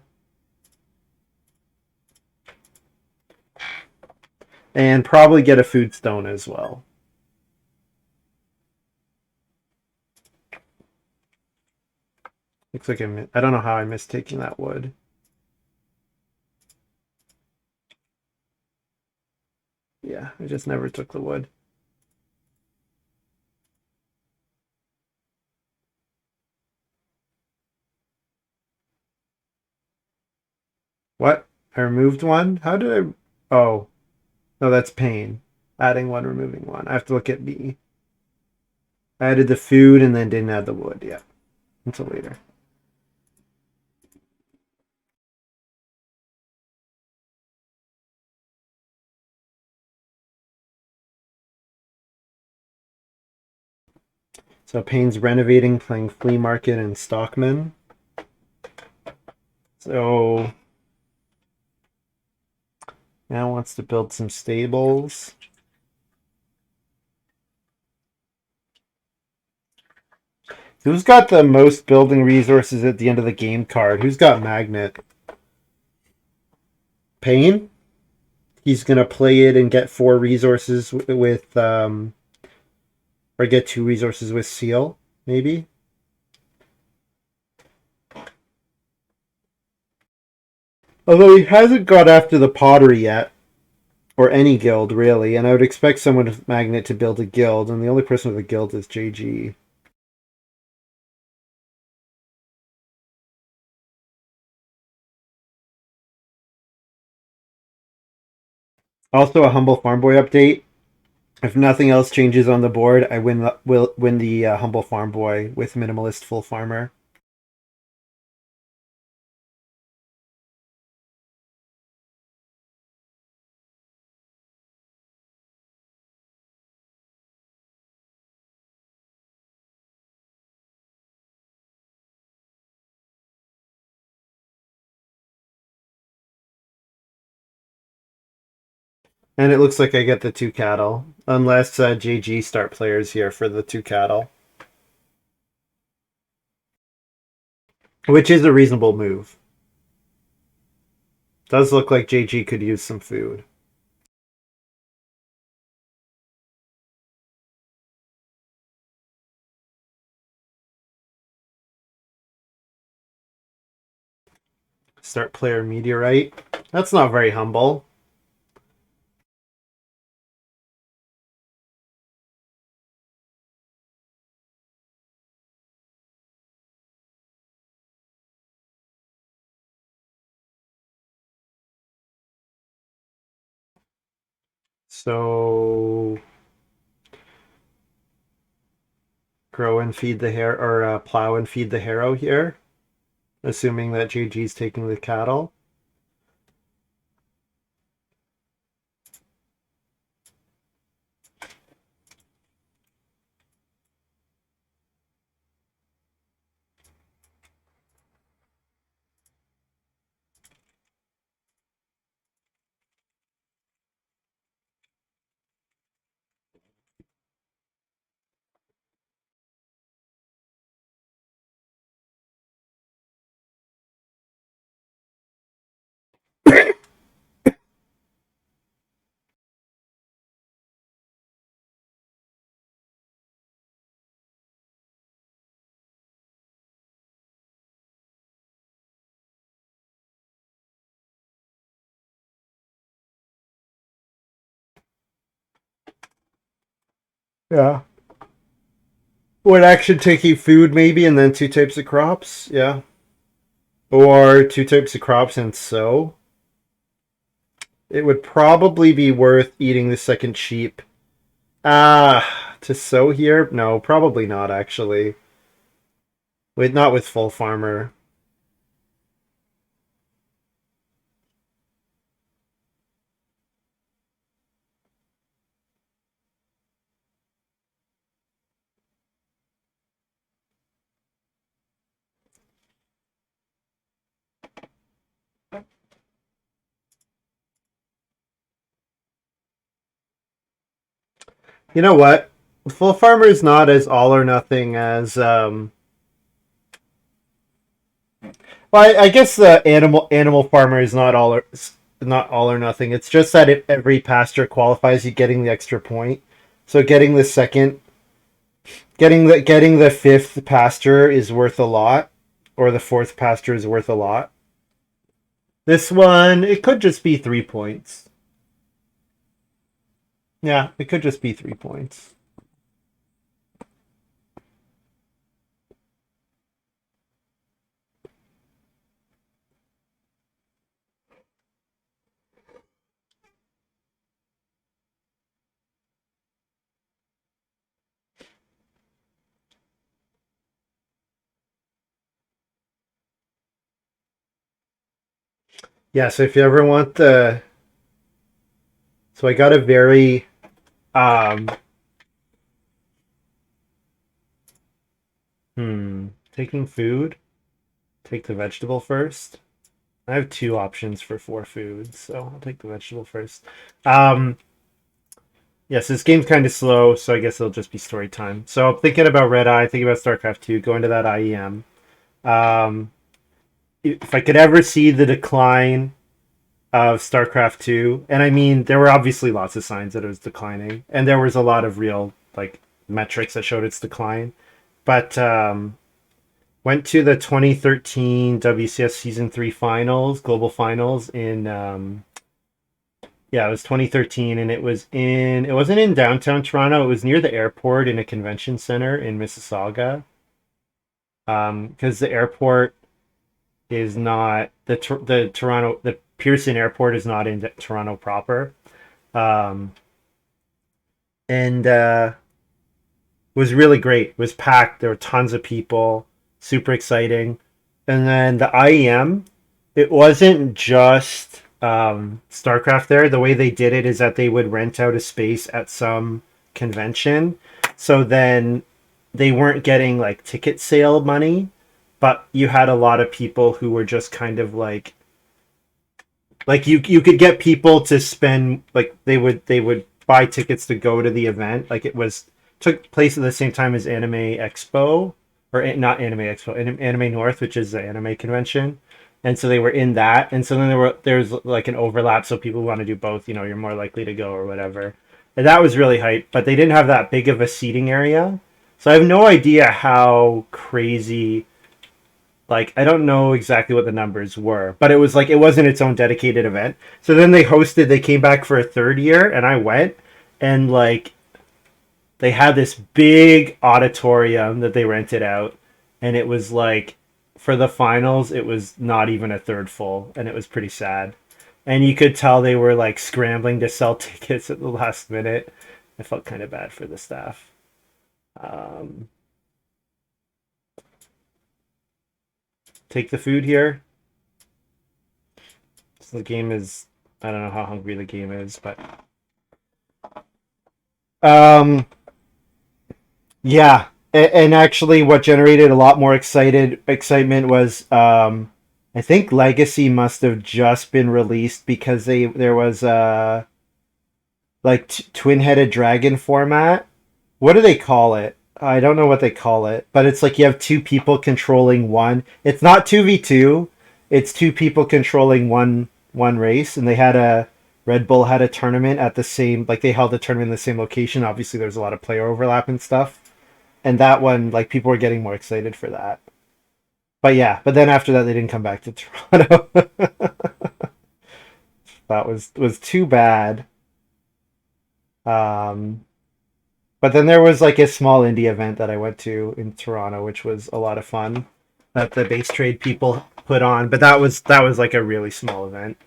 And probably get a food stone as well. Looks like I don't know how I missed taking that wood. Yeah, I just never took the wood. What? I removed one? How did I... Oh. No, that's Payne. Adding one, removing one. I have to look at B. I added the food and then didn't add the wood. Yeah. Until later. So Payne's renovating, playing flea market and stockman. So now wants to build some stables. Who's got the most building resources at the end of the game card? Who's got magnet? Payne? He's gonna play it and get 4 resources with or get 2 resources with seal, maybe? Although he hasn't got after the pottery yet, or any guild really, and I would expect someone with Magnet to build a guild, and the only person with a guild is JG. Also, a humble farm boy update. If nothing else changes on the board, I will win the humble farm boy with minimalist full farmer. And it looks like I get the 2 cattle, unless JG start players here for the 2 cattle, which is a reasonable move. Does look like JG could use some food. Start player meteorite. That's not very humble. So grow and feed the hair, or plow and feed the harrow here, assuming that JG's taking the cattle. Yeah. One action taking food maybe, and then 2 types of crops. Yeah. Or 2 types of crops and sow. It would probably be worth eating the second sheep. To sow here? No, probably not actually. Not with full farmer. You know what? Full farmer is not as all or nothing as well, I guess the animal farmer is not all or nothing. It's just that if every pasture qualifies, you getting the extra point. So getting the 5th pasture is worth a lot, or the 4th pasture is worth a lot. This one, it could just be 3 points. Yeah, it could just be 3 points. Yeah, so if you ever want the... So I got a very... Um, taking food. Take the vegetable first. I have 2 options for 4 foods, so I'll take the vegetable first. Yes, this game's kind of slow, so I guess it'll just be story time. So thinking about Red Eye, thinking about StarCraft 2, going to that IEM. If I could ever see the decline of StarCraft 2, and I mean, there were obviously lots of signs that it was declining, and there was a lot of real like metrics that showed its decline. But Went to the 2013 WCS Season 3 finals, global finals in yeah, it was 2013, and it wasn't in downtown Toronto. It was near the airport in a convention center in Mississauga. Because the airport is not the Toronto, the Pearson Airport is not in Toronto proper. Um, and was really great. It was packed. There were tons of people, super exciting. And then the IEM, it wasn't just StarCraft there. The way they did it is that they would rent out a space at some convention. So then they weren't getting like ticket sale money, but you had a lot of people who were just kind of like you could get people to spend, like they would buy tickets to go to the event. Like it was took place at the same time as Anime Expo, or not Anime Expo, Anime North, which is the anime convention. And so they were in that, and so then there's like an overlap. So people want to do both. You know, you're more likely to go or whatever. And that was really hype, but they didn't have that big of a seating area. So I have no idea how crazy, like I don't know exactly what the numbers were, but it was like it wasn't its own dedicated event. So then they came back for a third year, and I went, and like they had this big auditorium that they rented out, and it was like for the finals it was not even a third full, and it was pretty sad. And you could tell they were like scrambling to sell tickets at the last minute. I felt kind of bad for the staff. Um, take the food here. So the game is, I don't know how hungry the game is, but um yeah. And actually what generated a lot more excitement was I think Legacy must have just been released, because there was a like twin-headed dragon format. What do they call it? I don't know what they call it, but it's like you have two people controlling one. It's not 2v2. It's two people controlling one race, and they had a Red Bull had a tournament at the same, like they held a tournament in the same location. Obviously there's a lot of player overlap and stuff. And that one, like people were getting more excited for that. But yeah, but then after that they didn't come back to Toronto. That was too bad. Um But then there was like a small indie event that I went to in Toronto, which was a lot of fun, that the base trade people put on. But that was like a really small event.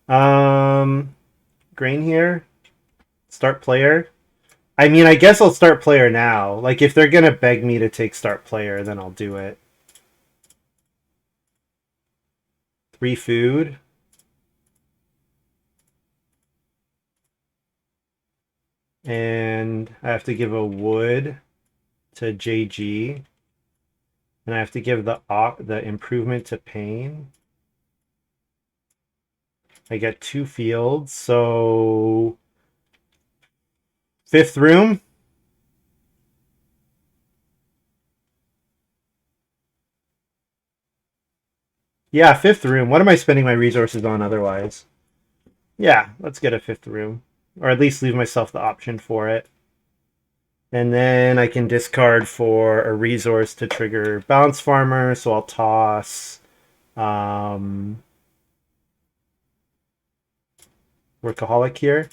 Um, Grain here, start player. I mean, I guess I'll start player now. Like if they're gonna beg me to take start player, then I'll do it. 3 food. And I have to give a wood to JG, and I have to give the improvement to Pain. I get 2 fields, so 5th room. Yeah, 5th room. What am I spending my resources on otherwise? Yeah, let's get a 5th room, or at least leave myself the option for it. And then I can discard for a resource to trigger Bounce Farmer, so I'll toss Workaholic here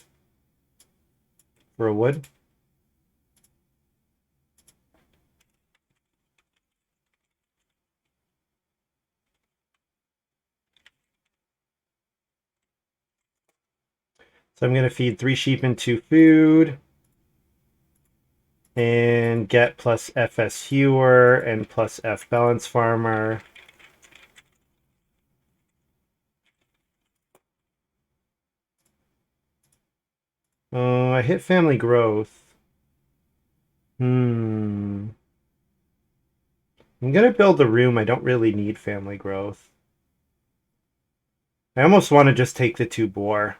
for a wood. So I'm going to feed 3 sheep and 2 food, and get plus FS Hewer and plus F Balance Farmer. Oh, I hit Family Growth. I'm going to build a room. I don't really need Family Growth. I almost want to just take the 2 boar.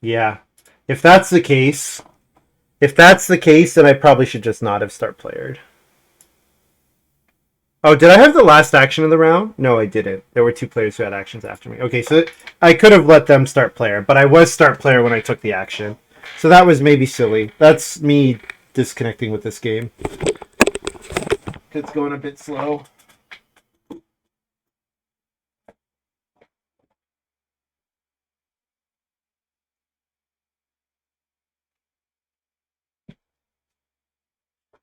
Yeah. If that's the case, then I probably should just not have start playered. Oh, did I have the last action of the round? No, I didn't. There were 2 players who had actions after me. Okay, so I could have let them start player, but I was start player when I took the action. So that was maybe silly. That's me disconnecting with this game. It's going a bit slow.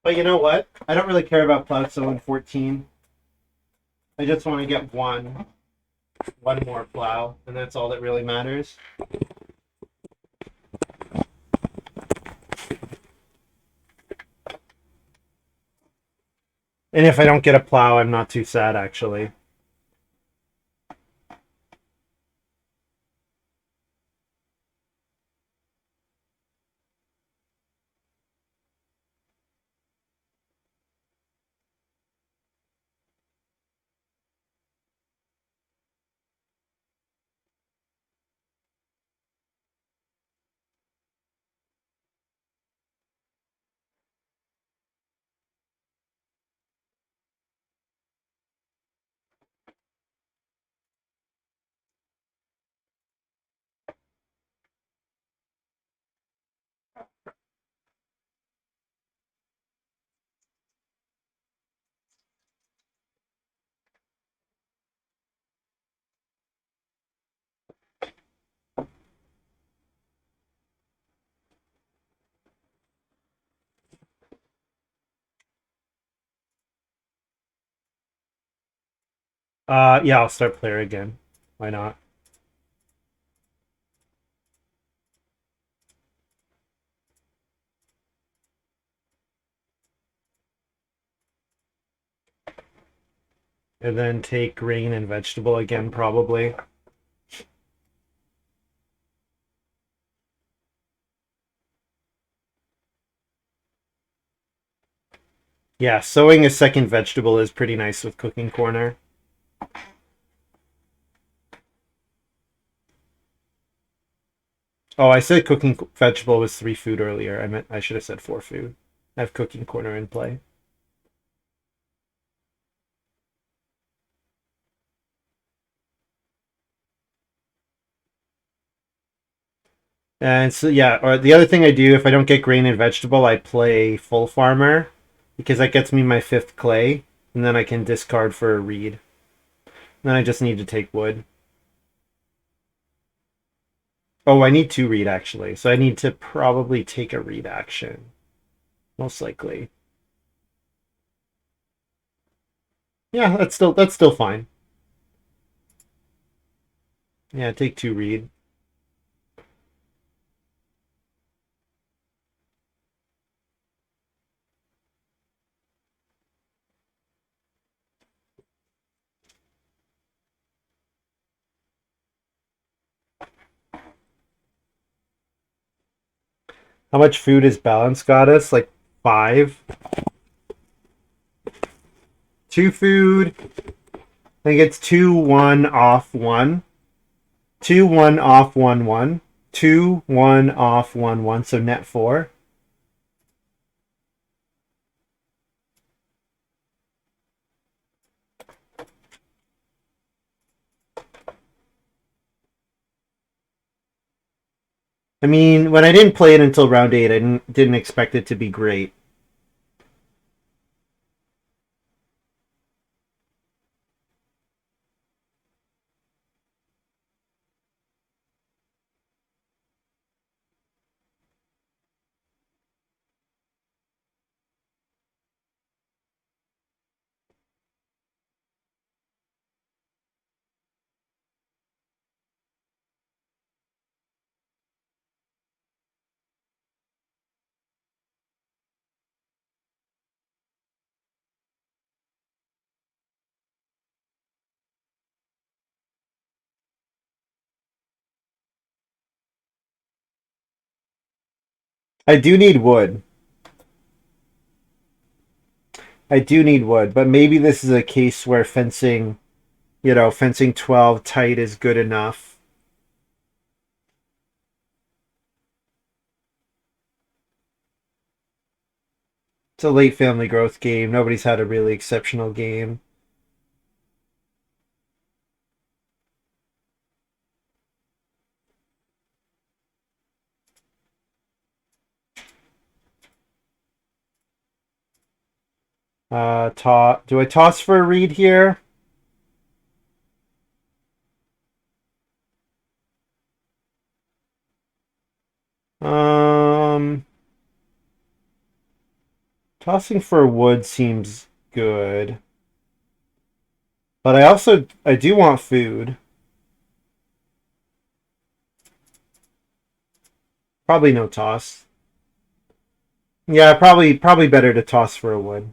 But you know what? I don't really care about Plowed Sow in 14. I just want to get one more plow, and that's all that really matters. And if I don't get a plow, I'm not too sad, actually. Yeah, I'll start player again. Why not? And then take grain and vegetable again, probably. Yeah, sowing a second vegetable is pretty nice with Cooking Corner. Oh, I said cooking vegetable was 3 food earlier. I should have said 4 food. I have Cooking Corner in play. And so yeah, or the other thing I do if I don't get grain and vegetable, I play full farmer because that gets me my 5th clay, and then I can discard for a reed. Then I just need to take wood. Oh, I need 2 reed actually, so I need to probably take a reed action, most likely. Yeah, that's still fine. Yeah, take 2 reed. How much food is balance got us? Like 5. 2 food. I think it's 2 1 off 1. 2 1 off 1 1. 2 1 off 1 1. So net 4. I mean, when I didn't play it until round 8, I didn't expect it to be great. I do need wood. I do need wood, but maybe this is a case where fencing 12 tight is good enough. It's a late family growth game. Nobody's had a really exceptional game. Do I toss for a read here? Um, Tossing for wood seems good. But I do want food. Probably no toss. Yeah, probably better to toss for a wood.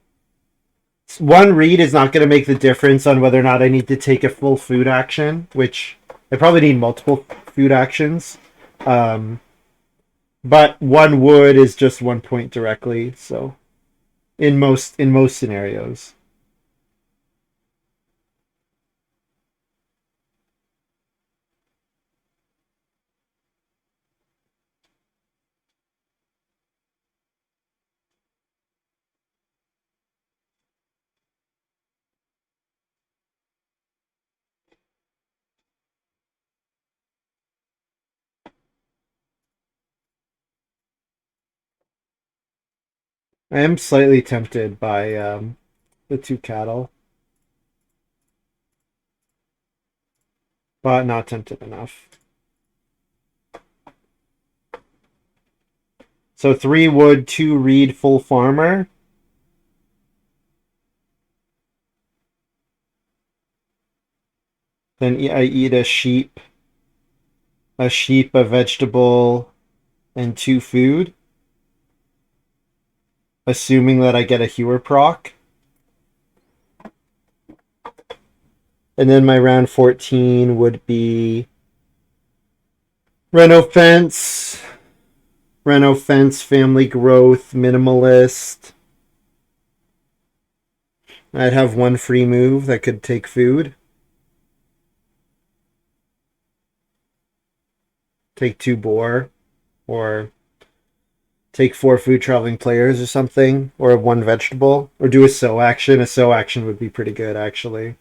One read is not going to make the difference on whether or not I need to take a full food action, which I probably need multiple food actions. Um, but one wood is just 1 point directly, so in most scenarios. I am slightly tempted by the two cattle, but not tempted enough. So 3 wood, 2 reed, full farmer. Then I eat a sheep, a vegetable, and 2 food, assuming that I get a hewer proc. And then my round 14 would be Reno fence, family growth, minimalist. I'd have 1 free move that could take food. Take 2 boar, or take 4 food traveling players or something, or 1 vegetable, or do a sow action. A sow action would be pretty good actually.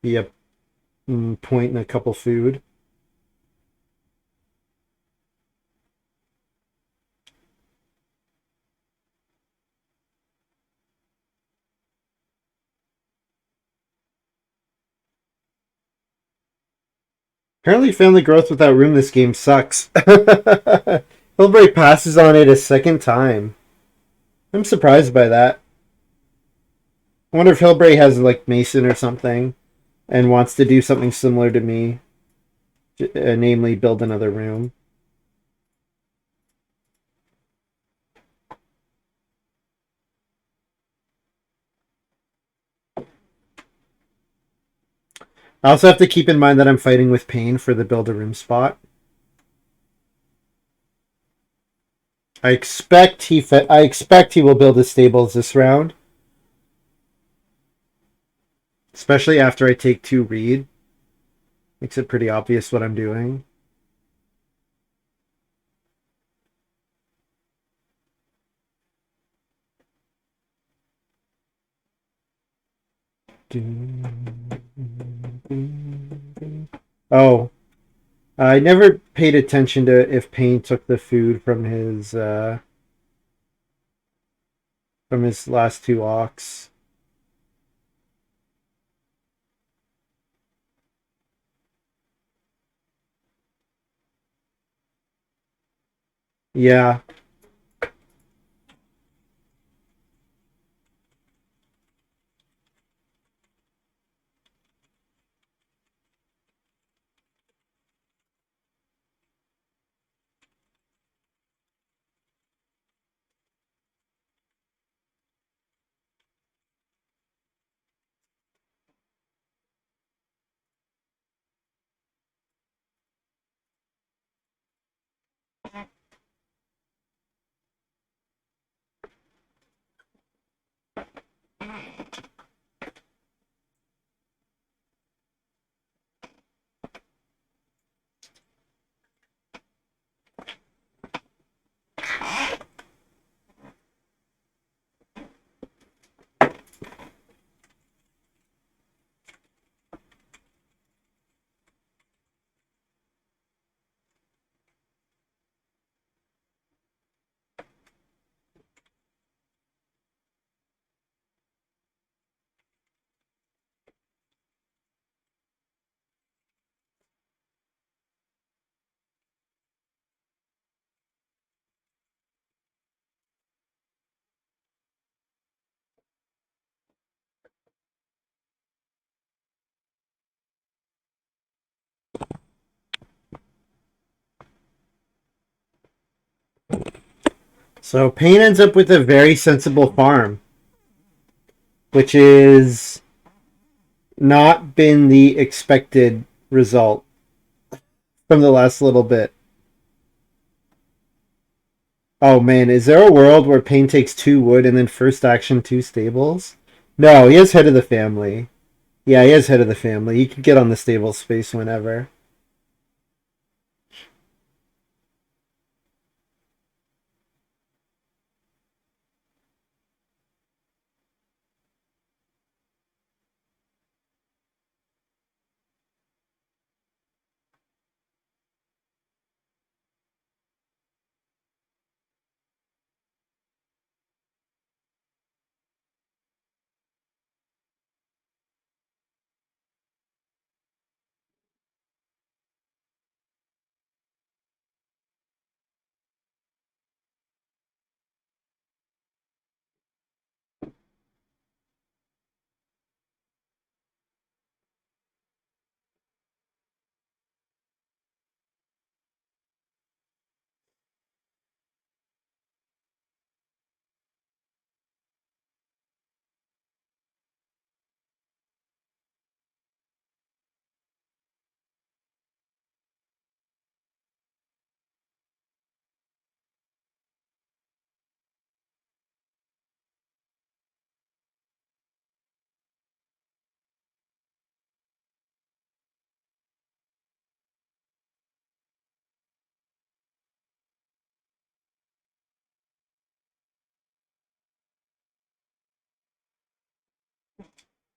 Be a point and a couple food. Apparently, family growth without room this game sucks. hillbre passes on it a second time. I'm surprised by that. I wonder if hillbre has like Mason or something and wants to do something similar to me, namely build another room. I also have to keep in mind that I'm fighting with pain for the build a room spot. I expect he will build his stables this round, especially after I take 2 reed. Makes it pretty obvious what I'm doing. Oh, I never paid attention to if Payne took the food from his last 2 ox. Yeah. So Payne ends up with a very sensible farm, which is not been the expected result from the last little bit. Oh man, is there a world where Payne takes 2 wood and then first action 2 stables? No, he has head of the family. Yeah, he has head of the family. He can get on the stable space whenever.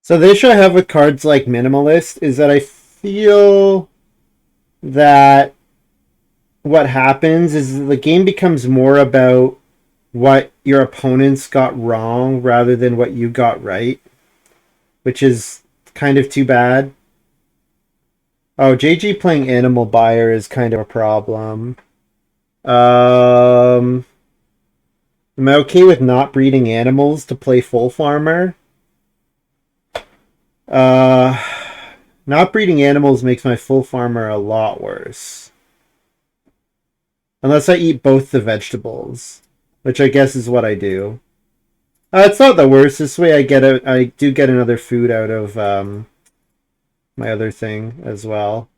So the issue I have with cards like Minimalist is that I feel that what happens is the game becomes more about what your opponents got wrong rather than what you got right, which is kind of too bad. Oh, JG playing Animal Buyer is kind of a problem. Um, am I okay with not breeding animals to play Full Farmer? Uh, not breeding animals makes my Full Farmer a lot worse. Unless I eat both the vegetables, which I guess is what I do. It's not the worst. This way I do get another food out of my other thing as well.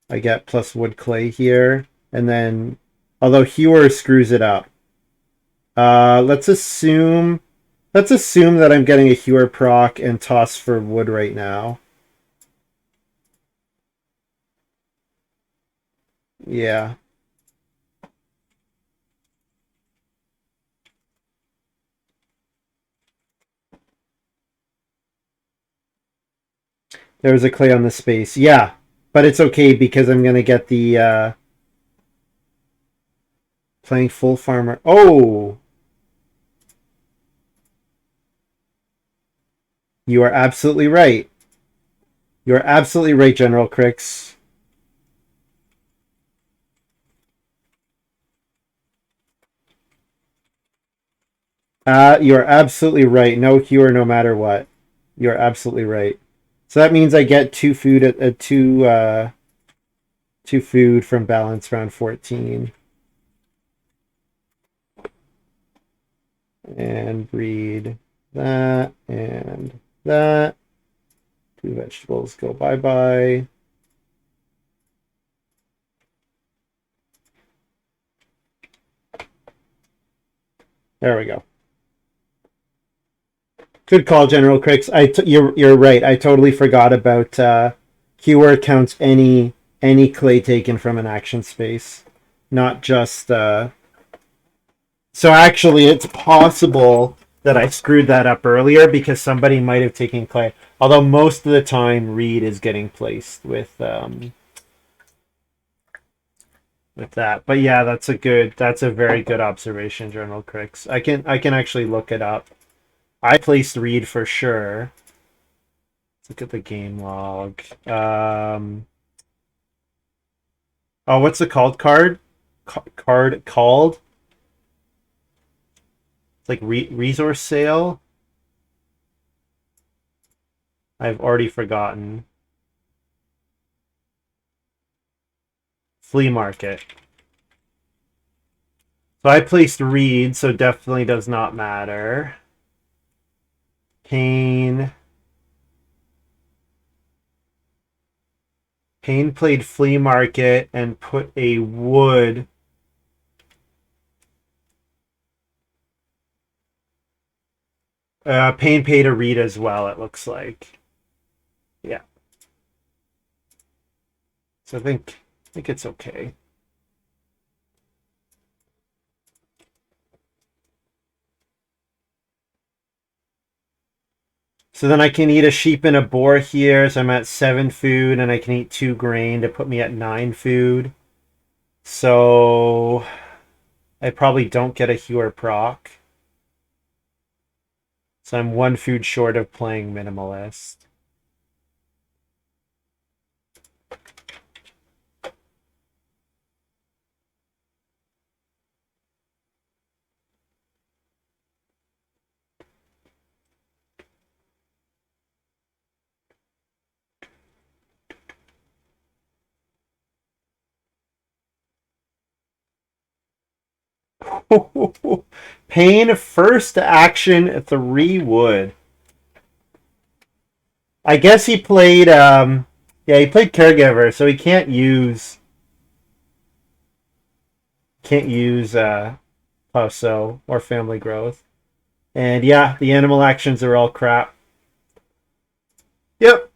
I get plus wood clay here, and then although Hewer screws it up. Let's assume that I'm getting a Hewer proc and toss for wood right now. Yeah. There was a clay on the space. Yeah. But it's okay because I'm gonna get the playing full farmer. Oh, you are absolutely right. You are absolutely right, General Crix. You are absolutely right. No Hewer, no matter what. You are absolutely right. So that means I get 2 food at 2 food from balance round 14. And breed that and that. 2 vegetables go bye-bye. There we go. Good call, General Crix. You're right. I totally forgot about keyword counts any clay taken from an action space, not just. So actually, it's possible that I screwed that up earlier because somebody might have taken clay. Although most of the time, Reed is getting placed with that. But yeah, that's a very good observation, General Crix. I can actually look it up. I placed Reed for sure. Let's look at the game log. Oh, what's the called card? Card called? It's like resource sale. I've already forgotten. Flea market. So I placed Reed, so definitely does not matter. Payne. Payne played Flea Market and put a wood. Payne paid a Reed as well, it looks like. Yeah. So I think it's okay. So then I can eat a sheep and a boar here. So I'm at 7 food, and I can eat 2 grain to put me at 9 food. So I probably don't get a Hewer proc. So I'm 1 food short of playing minimalist. Payne first action 3 wood. I guess he played yeah, he played caregiver, so he can't use Pusso or family growth. And yeah, the animal actions are all crap. Yep.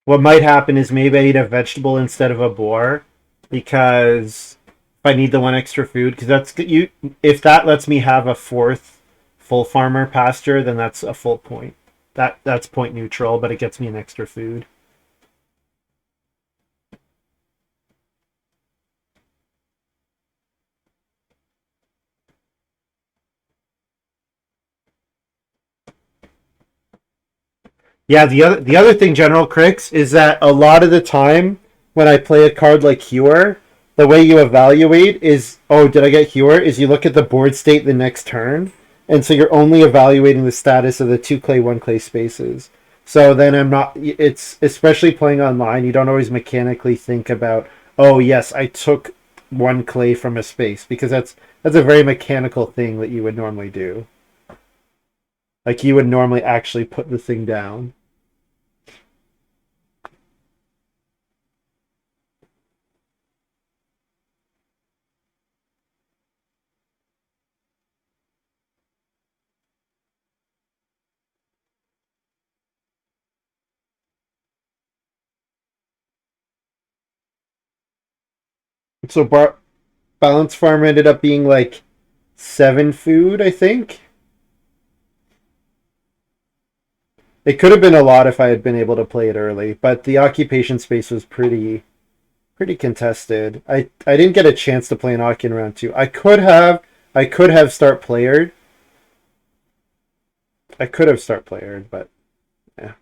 What might happen is maybe I eat a vegetable instead of a boar because if I need the 1 extra food, because that's you. If that lets me have a 4th full farmer pasture, then that's a full point. That's point neutral, but it gets me an extra food. Yeah, the other thing, General Crix, is that a lot of the time when I play a card like Hewer, the way you evaluate is, oh, did I get Hewer? Is you look at the board state the next turn, and so you're only evaluating the status of the 2 clay, 1 clay spaces. So then I'm not. It's especially playing online. You don't always mechanically think about, oh yes, I took 1 clay from a space, because that's a very mechanical thing that you would normally do. Like you would normally actually put the thing down. So Balance Farm ended up being like 7 food, I think. It could have been a lot if I had been able to play it early, but the occupation space was pretty contested. I didn't get a chance to play an Occ in round 2. I could have start playered. I could have start playered, but yeah.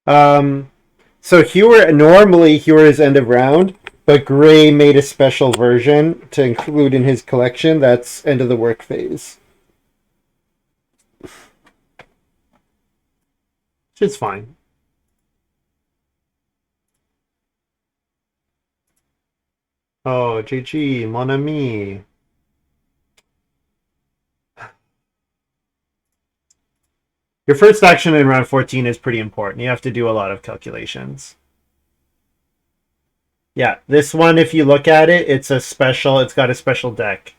Um, so Hewer is end of round, but Graey made a special version to include in his collection. That's end of the work phase, which is fine. Oh, GG, mon ami. Your first action in round 14 is pretty important. You have to do a lot of calculations. Yeah, this one, if you look at it, it's got a special deck.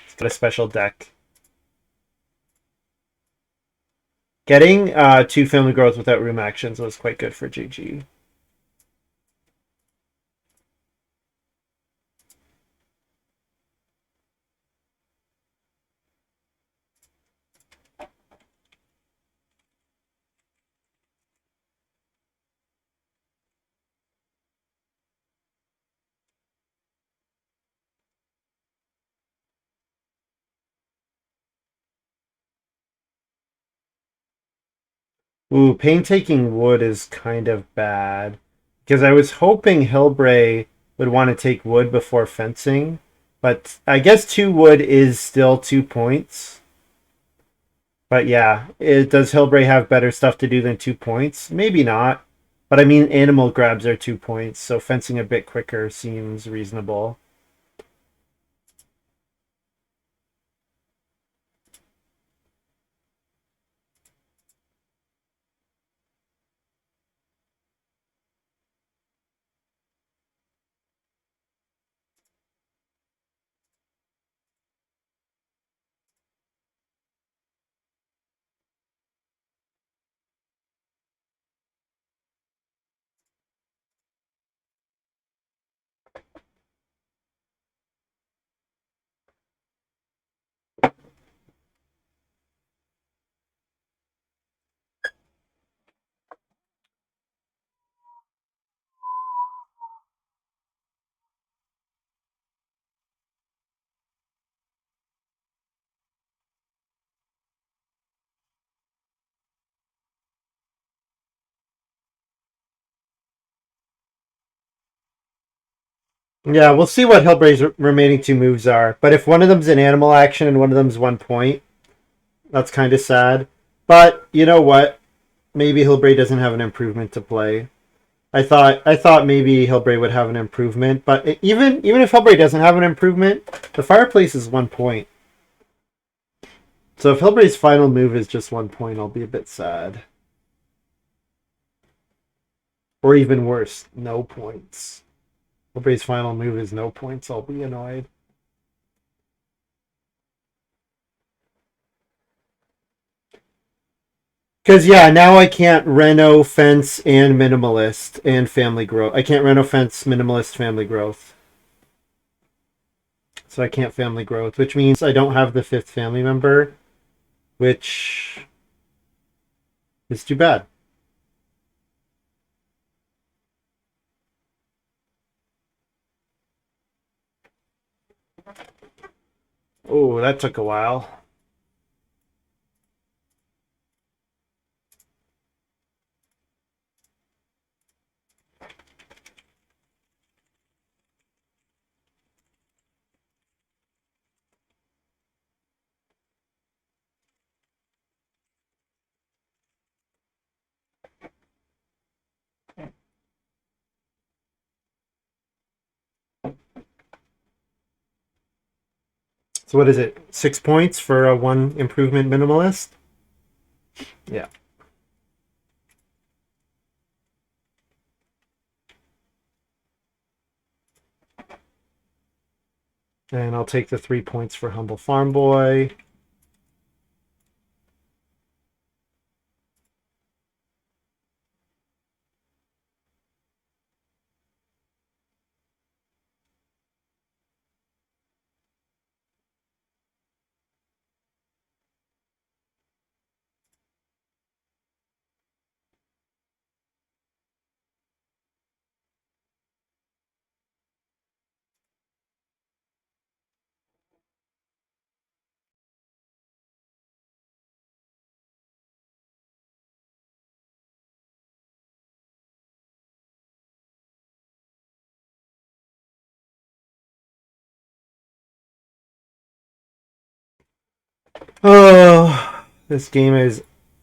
It's got a special deck. Getting 2 family growth without room actions was quite good for GG. Ooh, painstaking wood is kind of bad. Because I was hoping hillbre would want to take wood before fencing. But I guess 2 wood is still 2 points. But yeah, does hillbre have better stuff to do than 2 points? Maybe not. But I mean, animal grabs are 2 points, so fencing a bit quicker seems reasonable. Yeah, we'll see what hillbre's remaining 2 moves are. But if one of them's an animal action and one of them's 1 point, that's kind of sad. But you know what? Maybe hillbre doesn't have an improvement to play. I thought maybe hillbre would have an improvement, but even if hillbre doesn't have an improvement, the fireplace is 1 point. So if hillbre's final move is just 1 point, I'll be a bit sad. Or even worse, no points. Hillbre's final move is no points, I'll be annoyed. Because, yeah, now I can't reno, fence, and minimalist, and family growth. I can't reno, fence, minimalist, family growth. So I can't family growth, which means I don't have the 5th family member, which is too bad. Oh, that took a while. So what is it? 6 points for a 1 improvement minimalist? Yeah. And I'll take the 3 points for humble farm boy. Oh, this game has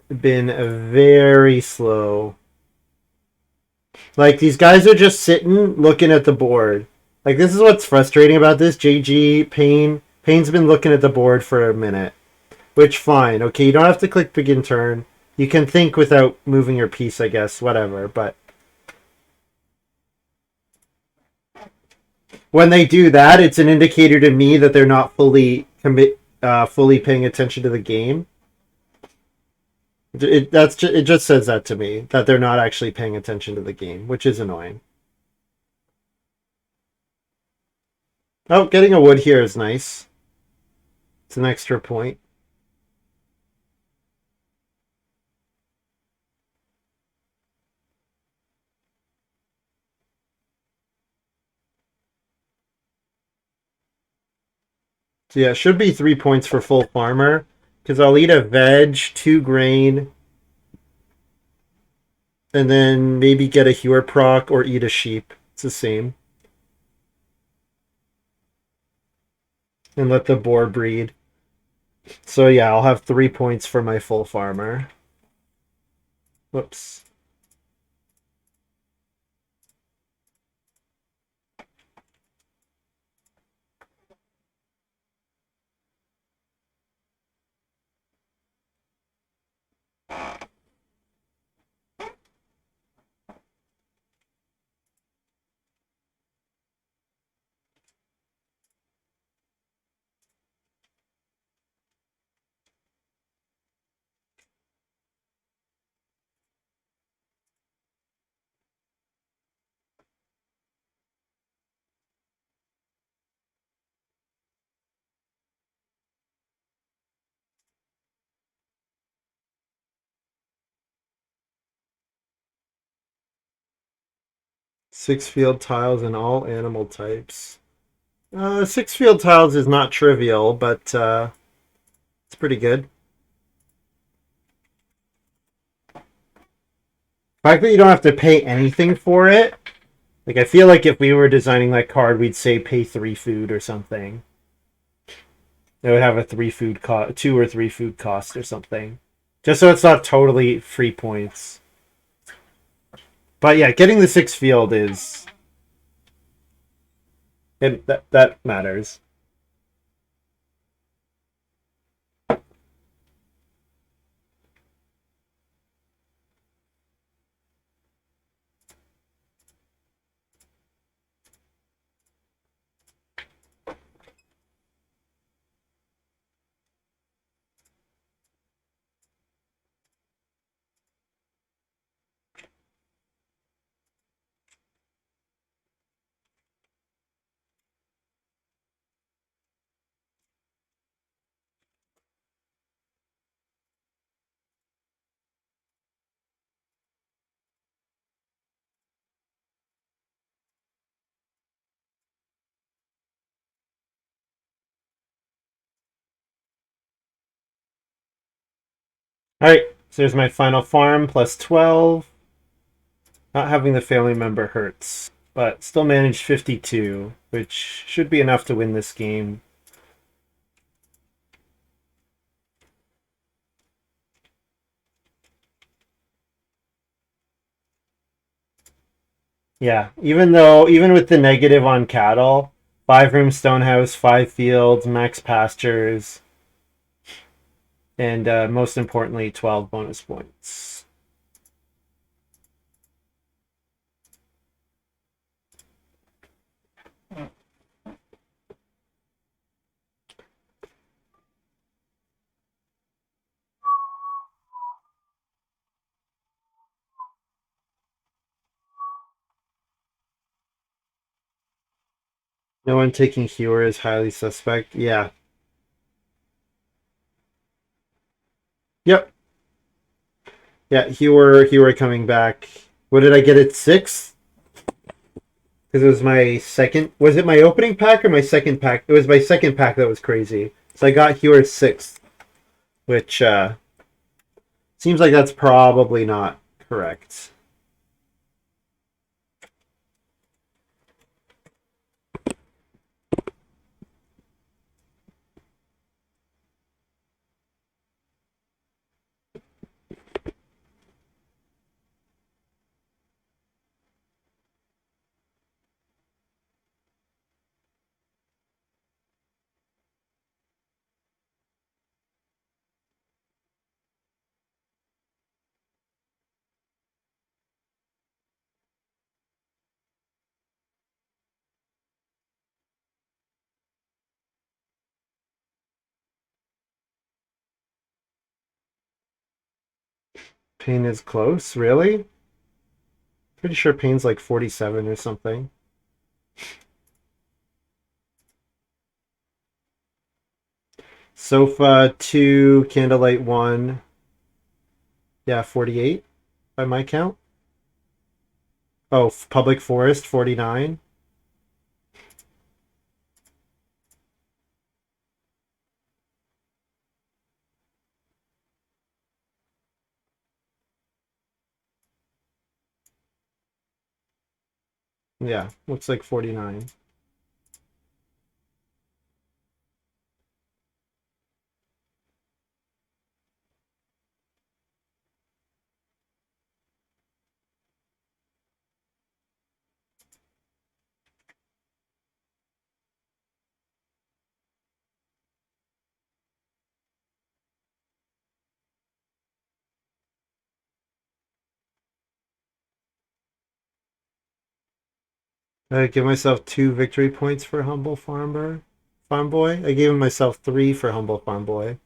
been very slow. Like, these guys are just sitting looking at the board. Like, this is what's frustrating about this. JG, Payne. Payne's been looking at the board for a minute. Which, fine. Okay, you don't have to click begin turn. You can think without moving your piece, I guess. Whatever, but when they do that, it's an indicator to me that they're not fully paying attention to the game. It just says that to me that they're not actually paying attention to the game, which is annoying. Oh, getting a wood here is nice. It's an extra point. So yeah, it should be 3 points for full farmer because I'll eat a veg, 2 grain, and then maybe get a hewer proc or eat a sheep. It's the same. And let the boar breed. So yeah, I'll have 3 points for my full farmer. Whoops. Six field tiles and all animal types. 6 field tiles is not trivial, but it's pretty good. The fact that you don't have to pay anything for it. Like, I feel like if we were designing that card, we'd say pay 3 food or something. It would have a 3 food cost, 2 or 3 food cost or something. Just so it's not totally free points. But yeah, getting the 6 field is that matters. All right, so there's my final farm plus 12. Not having the family member hurts, but still managed 52, which should be enough to win this game. Yeah, even with the negative on cattle, 5 room stone house, 5 fields, max pastures, and most importantly, 12 bonus points. No one taking hewer is highly suspect. Yeah. Yep. Yeah, hewer coming back. What did I get at 6? Because it was my second. Was it my opening pack or my second pack? It was my second pack that was crazy. So I got hewer 6th, which seems like that's probably not correct. Pain is close, really? Pretty sure Pain's like 47 or something. Sofa 2, Candlelight 1. Yeah, 48 by my count. Oh, Public Forest 49. Yeah, looks like 49. I give myself 2 victory points for Humble Farm Boy. I gave myself 3 for Humble Farm Boy.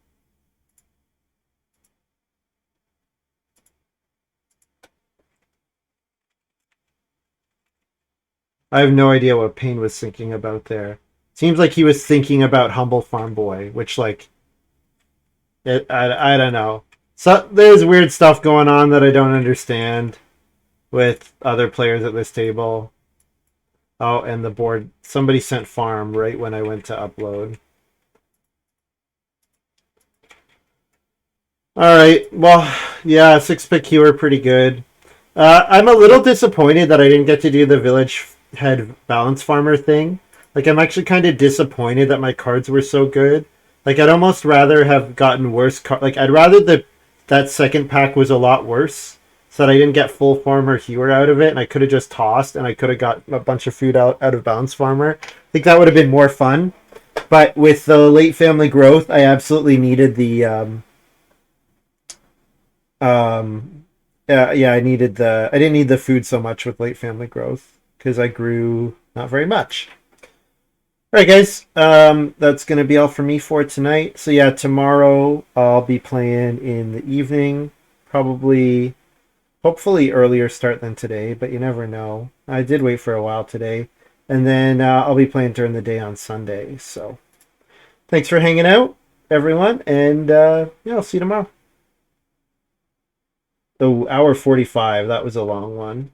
I have no idea what Payne was thinking about there. Seems like he was thinking about Humble Farm Boy, which like I don't know. So there's weird stuff going on that I don't understand with other players at this table. Oh, and the board. Somebody sent farm right when I went to upload. All right. Well, yeah, 6-pick here were pretty good. I'm a little disappointed that I didn't get to do the village head balance farmer thing. Like, I'm actually kind of disappointed that my cards were so good. Like, I'd almost rather have gotten worse. Like, I'd rather that second pack was a lot worse, so that I didn't get full farmer hewer out of it, and I could have just tossed, and I could have got a bunch of food out of balance farmer. I think that would have been more fun. But with the late family growth, I absolutely needed the um, yeah, I needed the. I didn't need the food so much with late family growth because I grew not very much. All right, guys. That's gonna be all for me for tonight. So yeah, tomorrow I'll be playing in the evening, probably, hopefully earlier start than today, but you never know. I did wait for a while today, and then I'll be playing during the day on Sunday. So thanks for hanging out, everyone, and yeah, I'll see you tomorrow. Oh, hour 45. That was a long one.